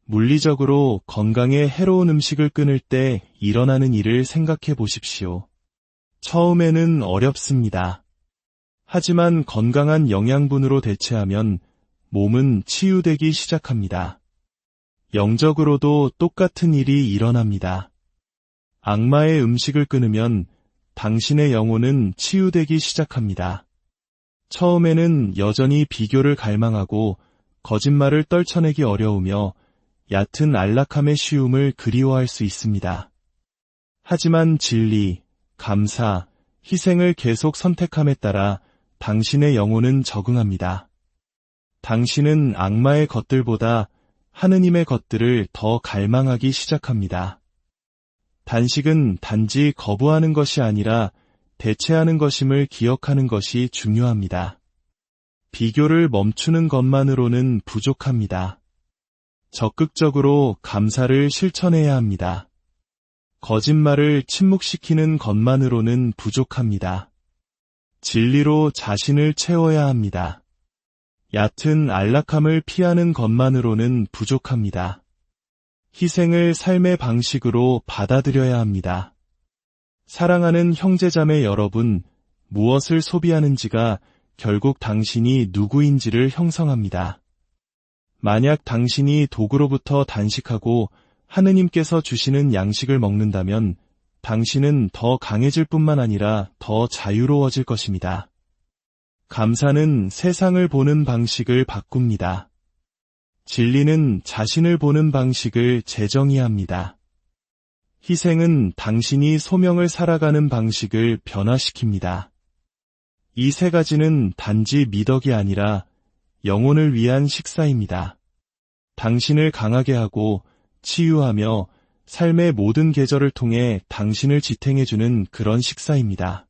물리적으로 건강에 해로운 음식을 끊을 때 일어나는 일을 생각해 보십시오. 처음에는 어렵습니다. 하지만 건강한 영양분으로 대체하면 몸은 치유되기 시작합니다. 영적으로도 똑같은 일이 일어납니다. 악마의 음식을 끊으면 당신의 영혼은 치유되기 시작합니다. 처음에는 여전히 비교를 갈망하고 거짓말을 떨쳐내기 어려우며 얕은 안락함의 쉬움을 그리워할 수 있습니다. 하지만 진리, 감사, 희생을 계속 선택함에 따라 당신의 영혼은 적응합니다. 당신은 악마의 것들보다 하느님의 것들을 더 갈망하기 시작합니다. 단식은 단지 거부하는 것이 아니라 대체하는 것임을 기억하는 것이 중요합니다. 비교를 멈추는 것만으로는 부족합니다. 적극적으로 감사를 실천해야 합니다. 거짓말을 침묵시키는 것만으로는 부족합니다. 진리로 자신을 채워야 합니다. 얕은 안락함을 피하는 것만으로는 부족합니다. 희생을 삶의 방식으로 받아들여야 합니다. 사랑하는 형제자매 여러분, 무엇을 소비하는지가 결국 당신이 누구인지를 형성합니다. 만약 당신이 도구로부터 단식하고 하느님께서 주시는 양식을 먹는다면 당신은 더 강해질 뿐만 아니라 더 자유로워질 것입니다. 감사는 세상을 보는 방식을 바꿉니다. 진리는 자신을 보는 방식을 재정의합니다. 희생은 당신이 소명을 살아가는 방식을 변화시킵니다. 이 세 가지는 단지 미덕이 아니라 영혼을 위한 식사입니다. 당신을 강하게 하고 치유하며 삶의 모든 계절을 통해 당신을 지탱해주는 그런 식사입니다.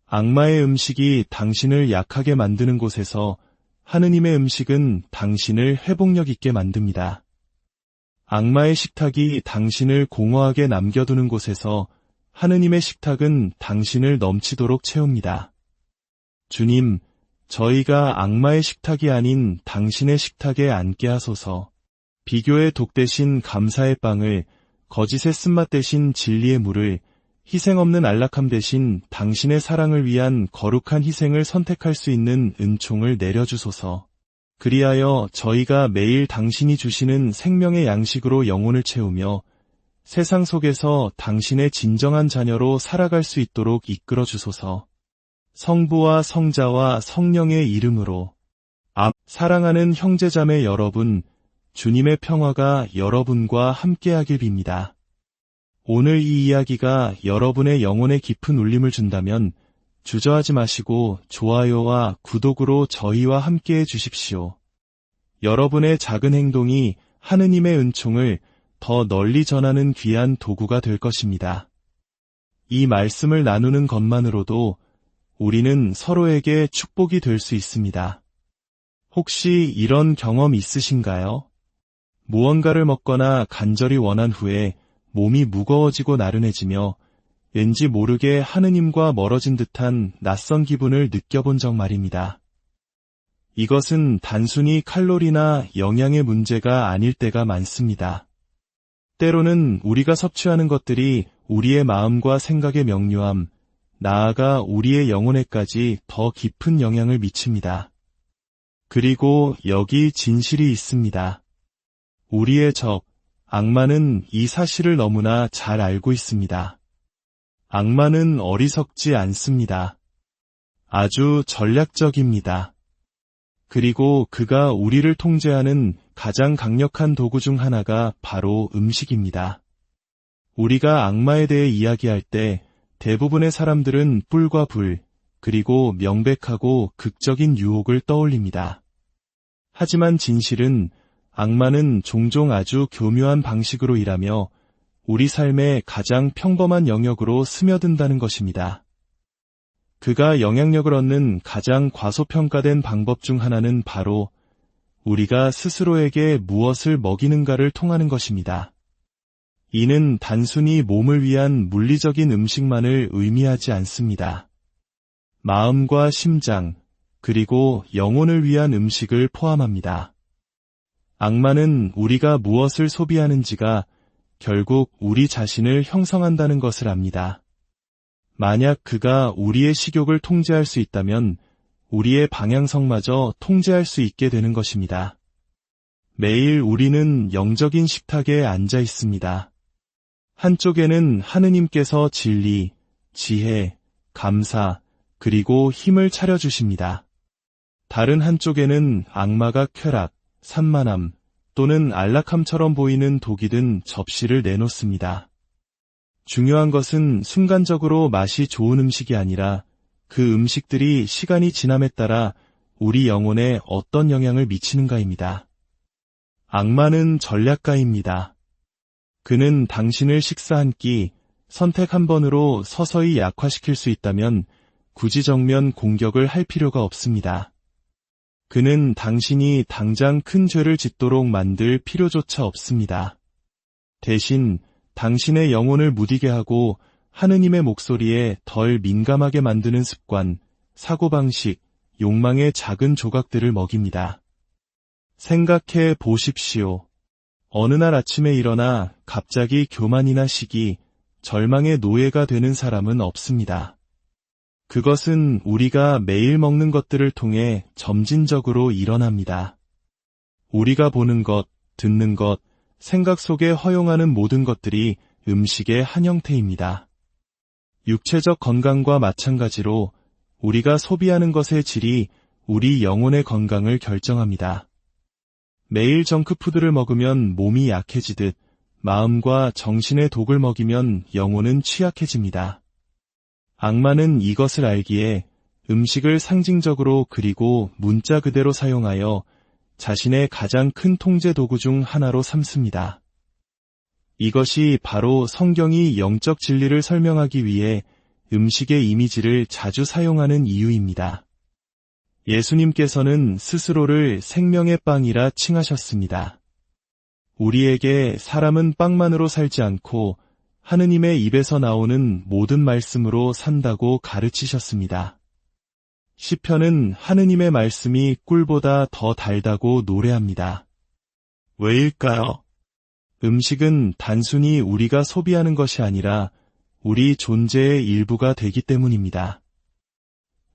악마의 음식이 당신을 약하게 만드는 곳에서 하느님의 음식은 당신을 회복력 있게 만듭니다. 악마의 식탁이 당신을 공허하게 남겨두는 곳에서 하느님의 식탁은 당신을 넘치도록 채웁니다. 주님, 저희가 악마의 식탁이 아닌 당신의 식탁에 앉게 하소서. 비교의 독 대신 감사의 빵을, 거짓의 쓴맛 대신 진리의 물을, 희생 없는 안락함 대신 당신의 사랑을 위한 거룩한 희생을 선택할 수 있는 은총을 내려주소서. 그리하여 저희가 매일 당신이 주시는 생명의 양식으로 영혼을 채우며 세상 속에서 당신의 진정한 자녀로 살아갈 수 있도록 이끌어 주소서. 성부와 성자와 성령의 이름으로. 사랑하는 형제자매 여러분, 주님의 평화가 여러분과 함께하길 빕니다. 오늘 이 이야기가 여러분의 영혼에 깊은 울림을 준다면 주저하지 마시고 좋아요와 구독으로 저희와 함께해 주십시오. 여러분의 작은 행동이 하느님의 은총을 더 널리 전하는 귀한 도구가 될 것입니다. 이 말씀을 나누는 것만으로도 우리는 서로에게 축복이 될 수 있습니다. 혹시 이런 경험 있으신가요? 무언가를 먹거나 간절히 원한 후에 몸이 무거워지고 나른해지며 왠지 모르게 하느님과 멀어진 듯한 낯선 기분을 느껴본 적 말입니다. 이것은 단순히 칼로리나 영양의 문제가 아닐 때가 많습니다. 때로는 우리가 섭취하는 것들이 우리의 마음과 생각의 명료함, 나아가 우리의 영혼에까지 더 깊은 영향을 미칩니다. 그리고 여기 진실이 있습니다. 우리의 적, 악마는 이 사실을 너무나 잘 알고 있습니다. 악마는 어리석지 않습니다. 아주 전략적입니다. 그리고 그가 우리를 통제하는 가장 강력한 도구 중 하나가 바로 음식입니다. 우리가 악마에 대해 이야기할 때 대부분의 사람들은 뿔과 불, 그리고 명백하고 극적인 유혹을 떠올립니다. 하지만 진실은 악마는 종종 아주 교묘한 방식으로 일하며 우리 삶의 가장 평범한 영역으로 스며든다는 것입니다. 그가 영향력을 얻는 가장 과소평가된 방법 중 하나는 바로 우리가 스스로에게 무엇을 먹이는가를 통하는 것입니다. 이는 단순히 몸을 위한 물리적인 음식만을 의미하지 않습니다. 마음과 심장, 그리고 영혼을 위한 음식을 포함합니다. 악마는 우리가 무엇을 소비하는지가 결국 우리 자신을 형성한다는 것을 압니다. 만약 그가 우리의 식욕을 통제할 수 있다면 우리의 방향성마저 통제할 수 있게 되는 것입니다. 매일 우리는 영적인 식탁에 앉아 있습니다. 한쪽에는 하느님께서 진리, 지혜, 감사, 그리고 힘을 차려주십니다. 다른 한쪽에는 악마가 쾌락, 산만함 또는 안락함처럼 보이는 독이 든 접시를 내놓습니다. 중요한 것은 순간적으로 맛이 좋은 음식이 아니라 그 음식들이 시간이 지남에 따라 우리 영혼에 어떤 영향을 미치는가입니다. 악마는 전략가입니다. 그는 당신을 식사 한 끼, 선택 한 번으로 서서히 약화시킬 수 있다면 굳이 정면 공격을 할 필요가 없습니다. 그는 당신이 당장 큰 죄를 짓도록 만들 필요조차 없습니다. 대신 당신의 영혼을 무디게 하고 하느님의 목소리에 덜 민감하게 만드는 습관, 사고방식, 욕망의 작은 조각들을 먹입니다. 생각해 보십시오. 어느 날 아침에 일어나 갑자기 교만이나 시기, 절망의 노예가 되는 사람은 없습니다. 그것은 우리가 매일 먹는 것들을 통해 점진적으로 일어납니다. 우리가 보는 것, 듣는 것, 생각 속에 허용하는 모든 것들이 음식의 한 형태입니다. 육체적 건강과 마찬가지로 우리가 소비하는 것의 질이 우리 영혼의 건강을 결정합니다. 매일 정크푸드를 먹으면 몸이 약해지듯 마음과 정신의 독을 먹이면 영혼은 취약해집니다. 악마는 이것을 알기에 음식을 상징적으로 그리고 문자 그대로 사용하여 자신의 가장 큰 통제 도구 중 하나로 삼습니다. 이것이 바로 성경이 영적 진리를 설명하기 위해 음식의 이미지를 자주 사용하는 이유입니다. 예수님께서는 스스로를 생명의 빵이라 칭하셨습니다. 우리에게 사람은 빵만으로 살지 않고 하느님의 입에서 나오는 모든 말씀으로 산다고 가르치셨습니다. 시편은 하느님의 말씀이 꿀보다 더 달다고 노래합니다. 왜일까요? 음식은 단순히 우리가 소비하는 것이 아니라 우리 존재의 일부가 되기 때문입니다.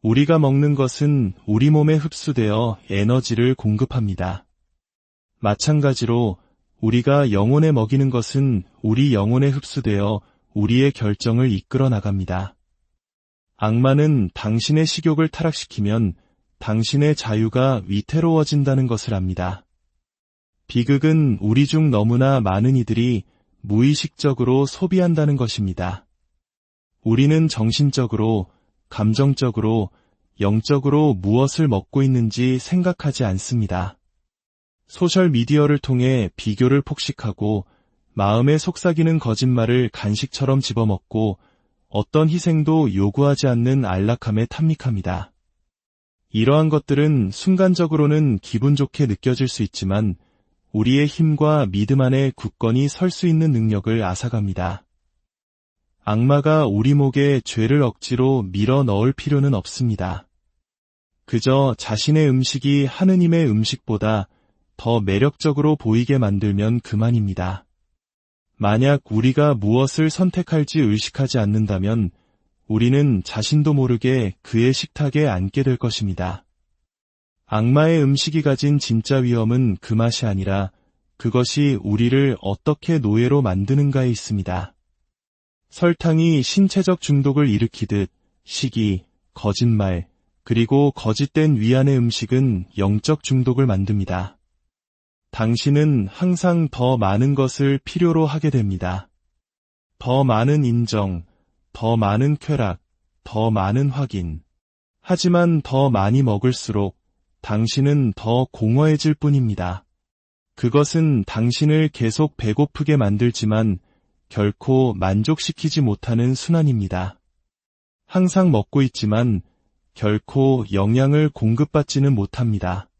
우리가 먹는 것은 우리 몸에 흡수되어 에너지를 공급합니다. 마찬가지로 우리가 영혼에 먹이는 것은 우리 영혼에 흡수되어 우리의 결정을 이끌어 나갑니다. 악마는 당신의 식욕을 타락시키면 당신의 자유가 위태로워진다는 것을 압니다. 비극은 우리 중 너무나 많은 이들이 무의식적으로 소비한다는 것입니다. 우리는 정신적으로, 감정적으로, 영적으로 무엇을 먹고 있는지 생각하지 않습니다. 소셜미디어를 통해 비교를 폭식하고 마음에 속삭이는 거짓말을 간식처럼 집어먹고 어떤 희생도 요구하지 않는 안락함에 탐닉합니다. 이러한 것들은 순간적으로는 기분 좋게 느껴질 수 있지만 우리의 힘과 믿음 안에 굳건히 설 수 있는 능력을 앗아갑니다. 악마가 우리 목에 죄를 억지로 밀어 넣을 필요는 없습니다. 그저 자신의 음식이 하느님의 음식보다 더 매력적으로 보이게 만들면 그만입니다. 만약 우리가 무엇을 선택할지 의식하지 않는다면 우리는 자신도 모르게 그의 식탁에 앉게 될 것입니다. 악마의 음식이 가진 진짜 위험은 그 맛이 아니라 그것이 우리를 어떻게 노예로 만드는가에 있습니다. 설탕이 신체적 중독을 일으키듯 시기, 거짓말, 그리고 거짓된 위안의 음식은 영적 중독을 만듭니다. 당신은 항상 더 많은 것을 필요로 하게 됩니다. 더 많은 인정, 더 많은 쾌락, 더 많은 확인. 하지만 더 많이 먹을수록 당신은 더 공허해질 뿐입니다. 그것은 당신을 계속 배고프게 만들지만 결코 만족시키지 못하는 순환입니다. 항상 먹고 있지만 결코 영양을 공급받지는 못합니다.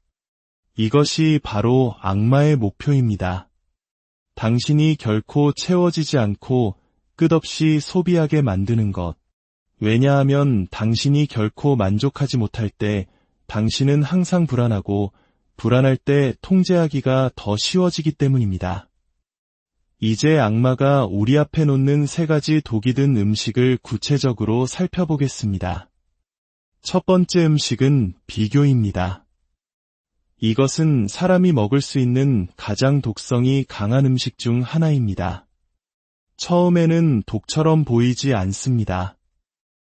이것이 바로 악마의 목표입니다. 당신이 결코 채워지지 않고 끝없이 소비하게 만드는 것. 왜냐하면 당신이 결코 만족하지 못할 때 당신은 항상 불안하고 불안할 때 통제하기가 더 쉬워지기 때문입니다. 이제 악마가 우리 앞에 놓는 3가지 독이 든 음식을 구체적으로 살펴보겠습니다. 첫 번째 음식은 비교입니다. 이것은 사람이 먹을 수 있는 가장 독성이 강한 음식 중 하나입니다. 처음에는 독처럼 보이지 않습니다.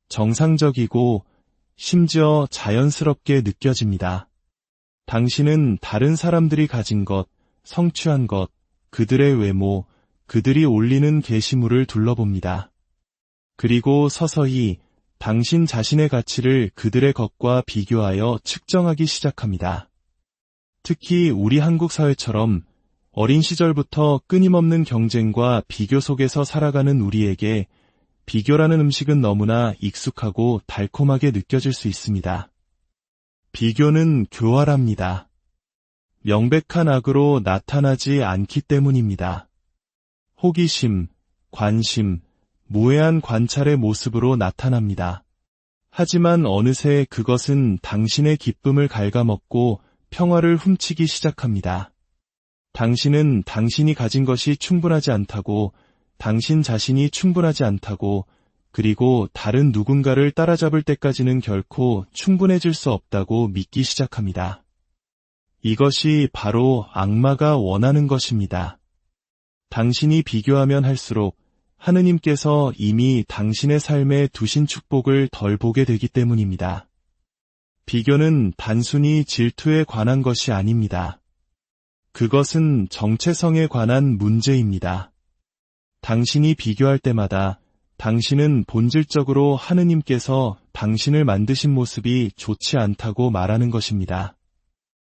정상적이고 심지어 자연스럽게 느껴집니다. 당신은 다른 사람들이 가진 것, 성취한 것, 그들의 외모, 그들이 올리는 게시물을 둘러봅니다. 그리고 서서히 당신 자신의 가치를 그들의 것과 비교하여 측정하기 시작합니다. 특히 우리 한국 사회처럼 어린 시절부터 끊임없는 경쟁과 비교 속에서 살아가는 우리에게 비교라는 음식은 너무나 익숙하고 달콤하게 느껴질 수 있습니다. 비교는 교활합니다. 명백한 악으로 나타나지 않기 때문입니다. 호기심, 관심, 무해한 관찰의 모습으로 나타납니다. 하지만 어느새 그것은 당신의 기쁨을 갉아먹고 평화를 훔치기 시작합니다. 당신은 당신이 가진 것이 충분하지 않다고, 당신 자신이 충분하지 않다고, 그리고 다른 누군가를 따라잡을 때까지는 결코 충분해질 수 없다고 믿기 시작합니다. 이것이 바로 악마가 원하는 것입니다. 당신이 비교하면 할수록 하느님께서 이미 당신의 삶에 두신 축복을 덜 보게 되기 때문입니다. 비교는 단순히 질투에 관한 것이 아닙니다. 그것은 정체성에 관한 문제입니다. 당신이 비교할 때마다 당신은 본질적으로 하느님께서 당신을 만드신 모습이 좋지 않다고 말하는 것입니다.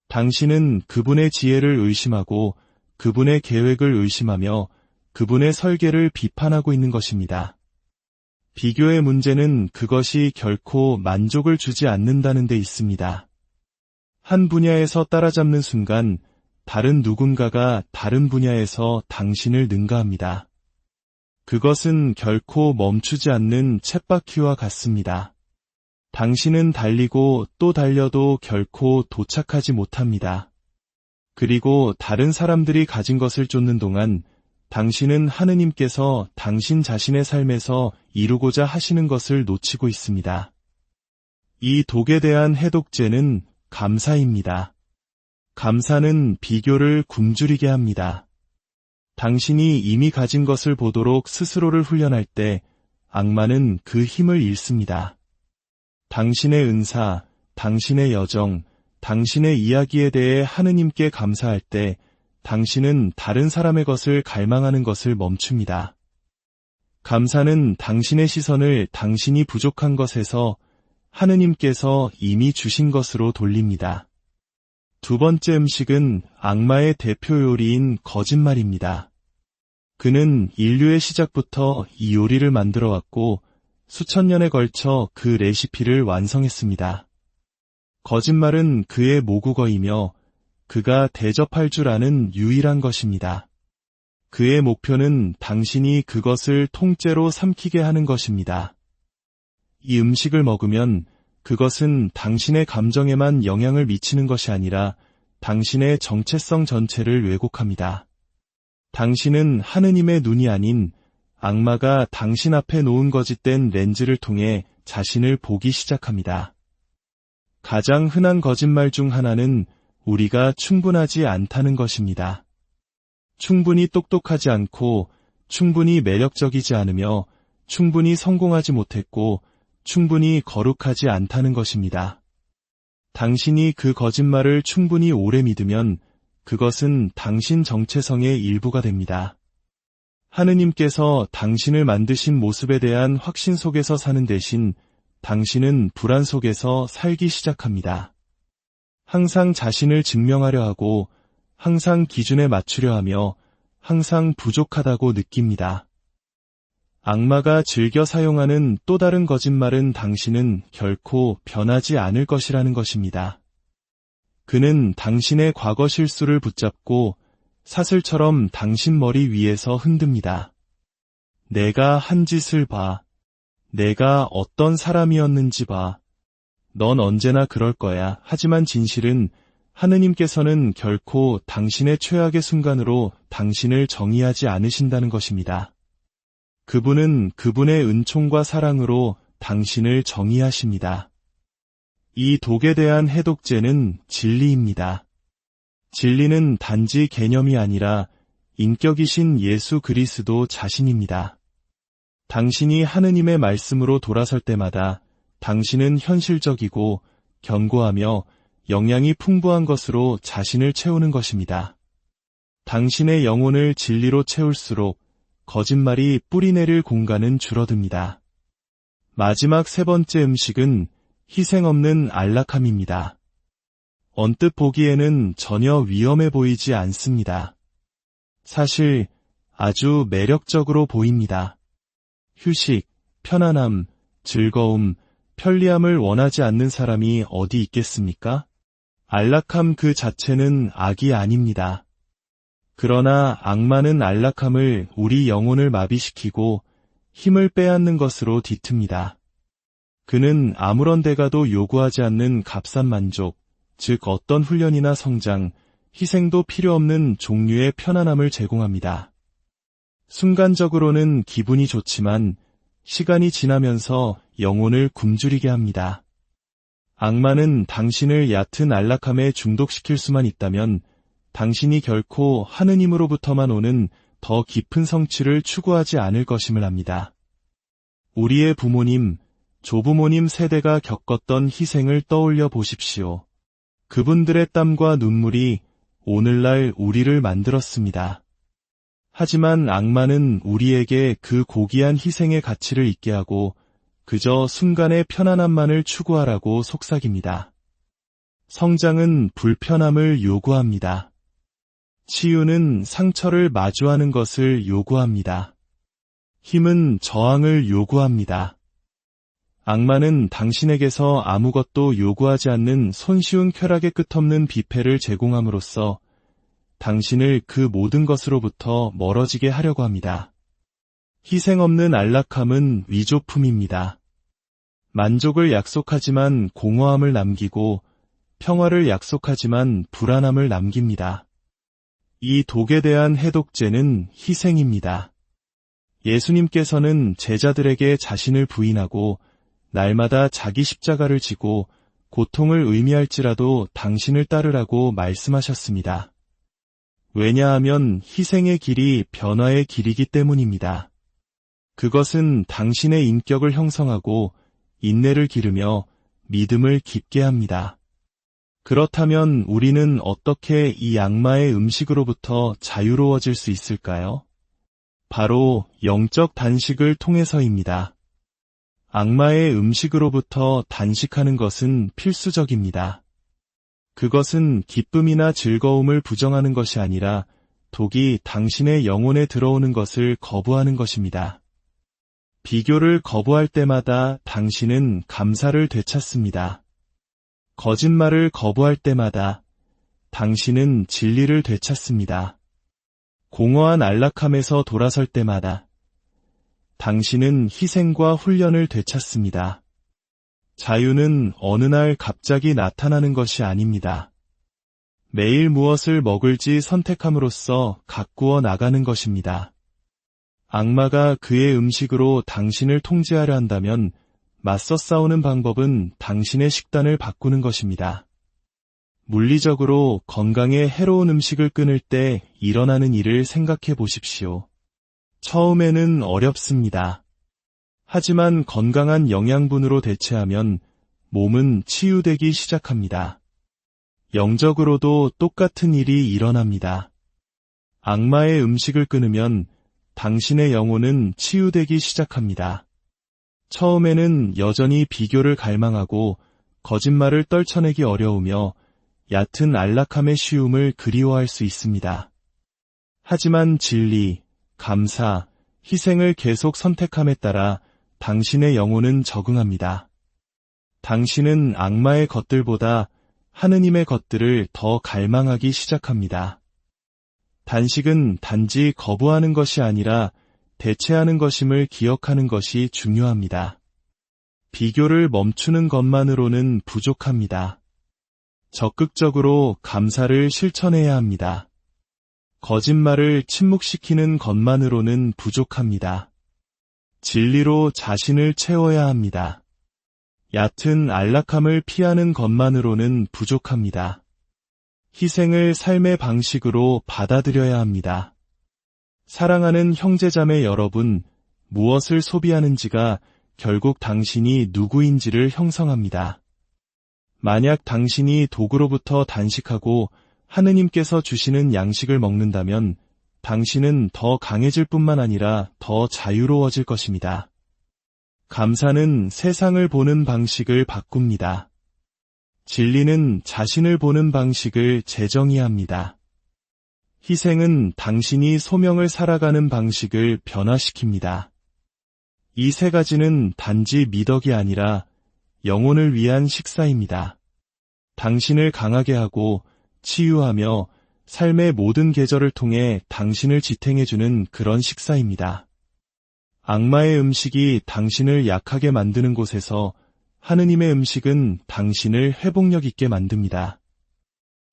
당신은 그분의 지혜를 의심하고 그분의 계획을 의심하며 그분의 설계를 비판하고 있는 것입니다. 비교의 문제는 그것이 결코 만족을 주지 않는다는 데 있습니다. 한 분야에서 따라잡는 순간 다른 누군가가 다른 분야에서 당신을 능가합니다. 그것은 결코 멈추지 않는 쳇바퀴와 같습니다. 당신은 달리고 또 달려도 결코 도착하지 못합니다. 그리고 다른 사람들이 가진 것을 쫓는 동안 당신은 하느님께서 당신 자신의 삶에서 이루고자 하시는 것을 놓치고 있습니다. 이 독에 대한 해독제는 감사입니다. 감사는 비교를 굶주리게 합니다. 당신이 이미 가진 것을 보도록 스스로를 훈련할 때 악마는 그 힘을 잃습니다. 당신의 은사, 당신의 여정, 당신의 이야기에 대해 하느님께 감사할 때 당신은 다른 사람의 것을 갈망하는 것을 멈춥니다. 감사는 당신의 시선을 당신이 부족한 것에서 하느님께서 이미 주신 것으로 돌립니다. 두 번째 음식은 악마의 대표 요리인 거짓말입니다. 그는 인류의 시작부터 이 요리를 만들어 왔고 수천 년에 걸쳐 그 레시피를 완성했습니다. 거짓말은 그의 모국어이며 그가 대접할 줄 아는 유일한 것입니다. 그의 목표는 당신이 그것을 통째로 삼키게 하는 것입니다. 이 음식을 먹으면 그것은 당신의 감정에만 영향을 미치는 것이 아니라 당신의 정체성 전체를 왜곡합니다. 당신은 하느님의 눈이 아닌 악마가 당신 앞에 놓은 거짓된 렌즈를 통해 자신을 보기 시작합니다. 가장 흔한 거짓말 중 하나는 우리가 충분하지 않다는 것입니다. 충분히 똑똑하지 않고, 충분히 매력적이지 않으며, 충분히 성공하지 못했고, 충분히 거룩하지 않다는 것입니다. 당신이 그 거짓말을 충분히 오래 믿으면 그것은 당신 정체성의 일부가 됩니다. 하느님께서 당신을 만드신 모습에 대한 확신 속에서 사는 대신 당신은 불안 속에서 살기 시작합니다. 항상 자신을 증명하려 하고 항상 기준에 맞추려 하며 항상 부족하다고 느낍니다. 악마가 즐겨 사용하는 또 다른 거짓말은 당신은 결코 변하지 않을 것이라는 것입니다. 그는 당신의 과거 실수를 붙잡고 사슬처럼 당신 머리 위에서 흔듭니다. 내가 한 짓을 봐. 내가 어떤 사람이었는지 봐. 넌 언제나 그럴 거야. 하지만 진실은 하느님께서는 결코 당신의 최악의 순간으로 당신을 정의하지 않으신다는 것입니다. 그분은 그분의 은총과 사랑으로 당신을 정의하십니다. 이 독에 대한 해독제는 진리입니다. 진리는 단지 개념이 아니라 인격이신 예수 그리스도 자신입니다. 당신이 하느님의 말씀으로 돌아설 때마다 당신은 현실적이고 견고하며 영양이 풍부한 것으로 자신을 채우는 것입니다. 당신의 영혼을 진리로 채울수록 거짓말이 뿌리내릴 공간은 줄어듭니다. 마지막 세 번째 음식은 희생 없는 안락함입니다. 언뜻 보기에는 전혀 위험해 보이지 않습니다. 사실 아주 매력적으로 보입니다. 휴식, 편안함, 즐거움, 편리함을 원하지 않는 사람이 어디 있겠습니까? 안락함 그 자체는 악이 아닙니다. 그러나 악마는 안락함을 우리 영혼을 마비시키고 힘을 빼앗는 것으로 뒤틉니다. 그는 아무런 대가도 요구하지 않는 값싼 만족, 즉 어떤 훈련이나 성장, 희생도 필요 없는 종류의 편안함을 제공합니다. 순간적으로는 기분이 좋지만 시간이 지나면서 영혼을 굶주리게 합니다. 악마는 당신을 얕은 안락함에 중독시킬 수만 있다면 당신이 결코 하느님으로부터만 오는 더 깊은 성취를 추구하지 않을 것임을 압니다. 우리의 부모님, 조부모님 세대가 겪었던 희생을 떠올려 보십시오. 그분들의 땀과 눈물이 오늘날 우리를 만들었습니다. 하지만 악마는 우리에게 그 고귀한 희생의 가치를 잊게 하고 그저 순간의 편안함만을 추구하라고 속삭입니다. 성장은 불편함을 요구합니다. 치유는 상처를 마주하는 것을 요구합니다. 힘은 저항을 요구합니다. 악마는 당신에게서 아무것도 요구하지 않는 손쉬운 쾌락의 끝없는 뷔페를 제공함으로써 당신을 그 모든 것으로부터 멀어지게 하려고 합니다. 희생 없는 안락함은 위조품입니다. 만족을 약속하지만 공허함을 남기고 평화를 약속하지만 불안함을 남깁니다. 이 독에 대한 해독제는 희생입니다. 예수님께서는 제자들에게 자신을 부인하고 날마다 자기 십자가를 지고 고통을 의미할지라도 당신을 따르라고 말씀하셨습니다. 왜냐하면 희생의 길이 변화의 길이기 때문입니다. 그것은 당신의 인격을 형성하고 인내를 기르며 믿음을 깊게 합니다. 그렇다면 우리는 어떻게 이 악마의 음식으로부터 자유로워질 수 있을까요? 바로 영적 단식을 통해서입니다. 악마의 음식으로부터 단식하는 것은 필수적입니다. 그것은 기쁨이나 즐거움을 부정하는 것이 아니라 독이 당신의 영혼에 들어오는 것을 거부하는 것입니다. 비교를 거부할 때마다 당신은 감사를 되찾습니다. 거짓말을 거부할 때마다 당신은 진리를 되찾습니다. 공허한 안락함에서 돌아설 때마다 당신은 희생과 훈련을 되찾습니다. 자유는 어느 날 갑자기 나타나는 것이 아닙니다. 매일 무엇을 먹을지 선택함으로써 가꾸어 나가는 것입니다. 악마가 그의 음식으로 당신을 통제하려 한다면 맞서 싸우는 방법은 당신의 식단을 바꾸는 것입니다. 물리적으로 건강에 해로운 음식을 끊을 때 일어나는 일을 생각해 보십시오. 처음에는 어렵습니다. 하지만 건강한 영양분으로 대체하면 몸은 치유되기 시작합니다. 영적으로도 똑같은 일이 일어납니다. 악마의 음식을 끊으면 당신의 영혼은 치유되기 시작합니다. 처음에는 여전히 비교를 갈망하고 거짓말을 떨쳐내기 어려우며 얕은 안락함의 쉬움을 그리워할 수 있습니다. 하지만 진리, 감사, 희생을 계속 선택함에 따라 당신의 영혼은 적응합니다. 당신은 악마의 것들보다 하느님의 것들을 더 갈망하기 시작합니다. 단식은 단지 거부하는 것이 아니라 대체하는 것임을 기억하는 것이 중요합니다. 비교를 멈추는 것만으로는 부족합니다. 적극적으로 감사를 실천해야 합니다. 거짓말을 침묵시키는 것만으로는 부족합니다. 진리로 자신을 채워야 합니다. 얕은 안락함을 피하는 것만으로는 부족합니다. 희생을 삶의 방식으로 받아들여야 합니다. 사랑하는 형제자매 여러분, 무엇을 소비하는지가 결국 당신이 누구인지를 형성합니다. 만약 당신이 도구로부터 단식하고 하느님께서 주시는 양식을 먹는다면 당신은 더 강해질 뿐만 아니라 더 자유로워질 것입니다. 감사는 세상을 보는 방식을 바꿉니다. 진리는 자신을 보는 방식을 재정의합니다. 희생은 당신이 소명을 살아가는 방식을 변화시킵니다. 이 세 가지는 단지 미덕이 아니라 영혼을 위한 식사입니다. 당신을 강하게 하고 치유하며 삶의 모든 계절을 통해 당신을 지탱해주는 그런 식사입니다. 악마의 음식이 당신을 약하게 만드는 곳에서 하느님의 음식은 당신을 회복력 있게 만듭니다.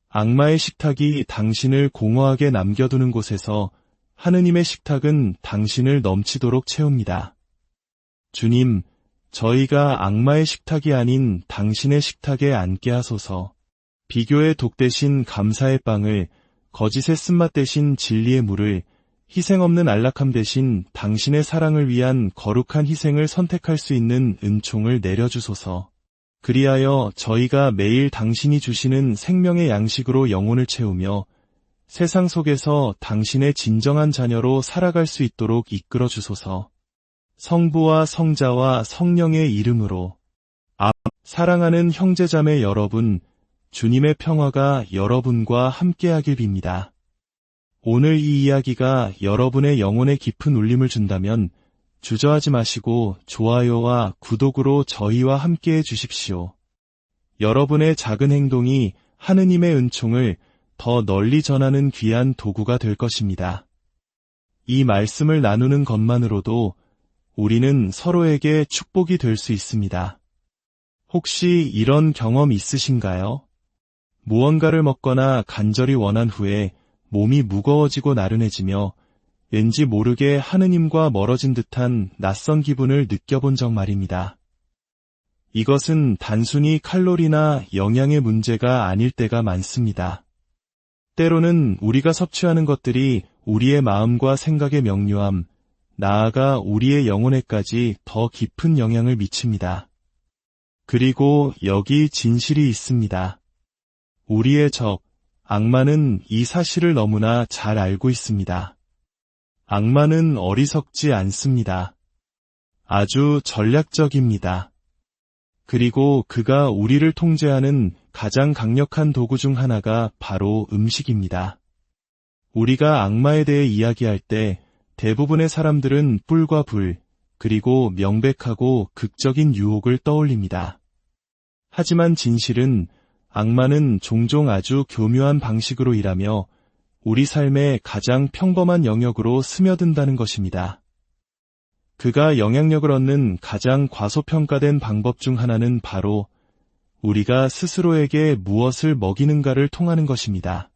악마의 식탁이 당신을 공허하게 남겨두는 곳에서 하느님의 식탁은 당신을 넘치도록 채웁니다. 주님, 저희가 악마의 식탁이 아닌 당신의 식탁에 앉게 하소서. 비교의 독 대신 감사의 빵을, 거짓의 쓴맛 대신 진리의 물을, 희생 없는 안락함 대신 당신의 사랑을 위한 거룩한 희생을 선택할 수 있는 은총을 내려주소서. 그리하여 저희가 매일 당신이 주시는 생명의 양식으로 영혼을 채우며 세상 속에서 당신의 진정한 자녀로 살아갈 수 있도록 이끌어 주소서. 성부와 성자와 성령의 이름으로. 사랑하는 형제자매 여러분, 주님의 평화가 여러분과 함께하길 빕니다. 오늘 이 이야기가 여러분의 영혼에 깊은 울림을 준다면 주저하지 마시고 좋아요와 구독으로 저희와 함께해 주십시오. 여러분의 작은 행동이 하느님의 은총을 더 널리 전하는 귀한 도구가 될 것입니다. 이 말씀을 나누는 것만으로도 우리는 서로에게 축복이 될 수 있습니다. 혹시 이런 경험 있으신가요? 무언가를 먹거나 간절히 원한 후에 몸이 무거워지고 나른해지며 왠지 모르게 하느님과 멀어진 듯한 낯선 기분을 느껴본 적 말입니다. 이것은 단순히 칼로리나 영양의 문제가 아닐 때가 많습니다. 때로는 우리가 섭취하는 것들이 우리의 마음과 생각의 명료함, 나아가 우리의 영혼에까지 더 깊은 영향을 미칩니다. 그리고 여기 진실이 있습니다. 우리의 적, 악마는 이 사실을 너무나 잘 알고 있습니다. 악마는 어리석지 않습니다. 아주 전략적입니다. 그리고 그가 우리를 통제하는 가장 강력한 도구 중 하나가 바로 음식입니다. 우리가 악마에 대해 이야기할 때 대부분의 사람들은 뿔과 불, 그리고 명백하고 극적인 유혹을 떠올립니다. 하지만 진실은 악마는 종종 아주 교묘한 방식으로 일하며 우리 삶의 가장 평범한 영역으로 스며든다는 것입니다. 그가 영향력을 얻는 가장 과소평가된 방법 중 하나는 바로 우리가 스스로에게 무엇을 먹이는가를 통하는 것입니다.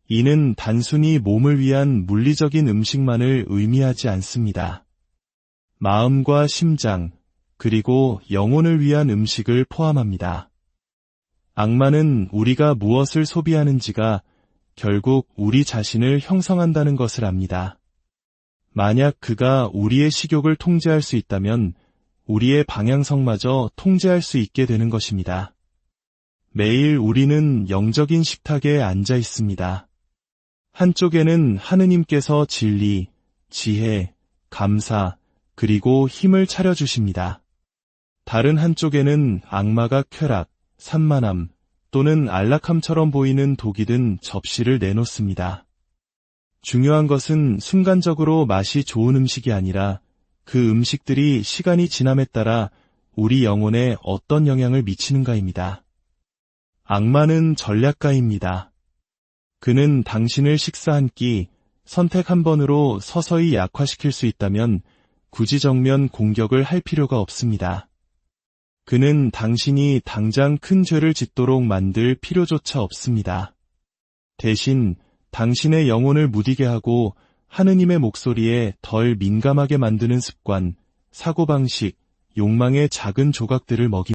이는 단순히 몸을 위한 물리적인 음식만을 의미하지 않습니다. 마음과 심장, 그리고 영혼을 위한 음식을 포함합니다. 악마는 우리가 무엇을 소비하는지가 결국 우리 자신을 형성한다는 것을 압니다. 만약 그가 우리의 식욕을 통제할 수 있다면 우리의 방향성마저 통제할 수 있게 되는 것입니다. 매일 우리는 영적인 식탁에 앉아 있습니다. 한쪽에는 하느님께서 진리, 지혜, 감사, 그리고 힘을 차려주십니다. 다른 한쪽에는 악마가 쾌락, 산만함 또는 안락함처럼 보이는 독이 든 접시를 내놓습니다. 중요한 것은 순간적으로 맛이 좋은 음식이 아니라 그 음식들이 시간이 지남에 따라 우리 영혼에 어떤 영향을 미치는가입니다. 악마는 전략가입니다. 그는 당신을 식사 한 끼, 선택 한 번으로 서서히 약화시킬 수 있다면 굳이 정면 공격을 할 필요가 없습니다. 그는 당신이 당장 큰 죄를 짓도록 만들 필요조차 없습니다. 대신 당신의 영혼을 무디게 하고 하느님의 목소리에 덜 민감하게 만드는 습관, 사고방식, 욕망의 작은 조각들을 먹입니다.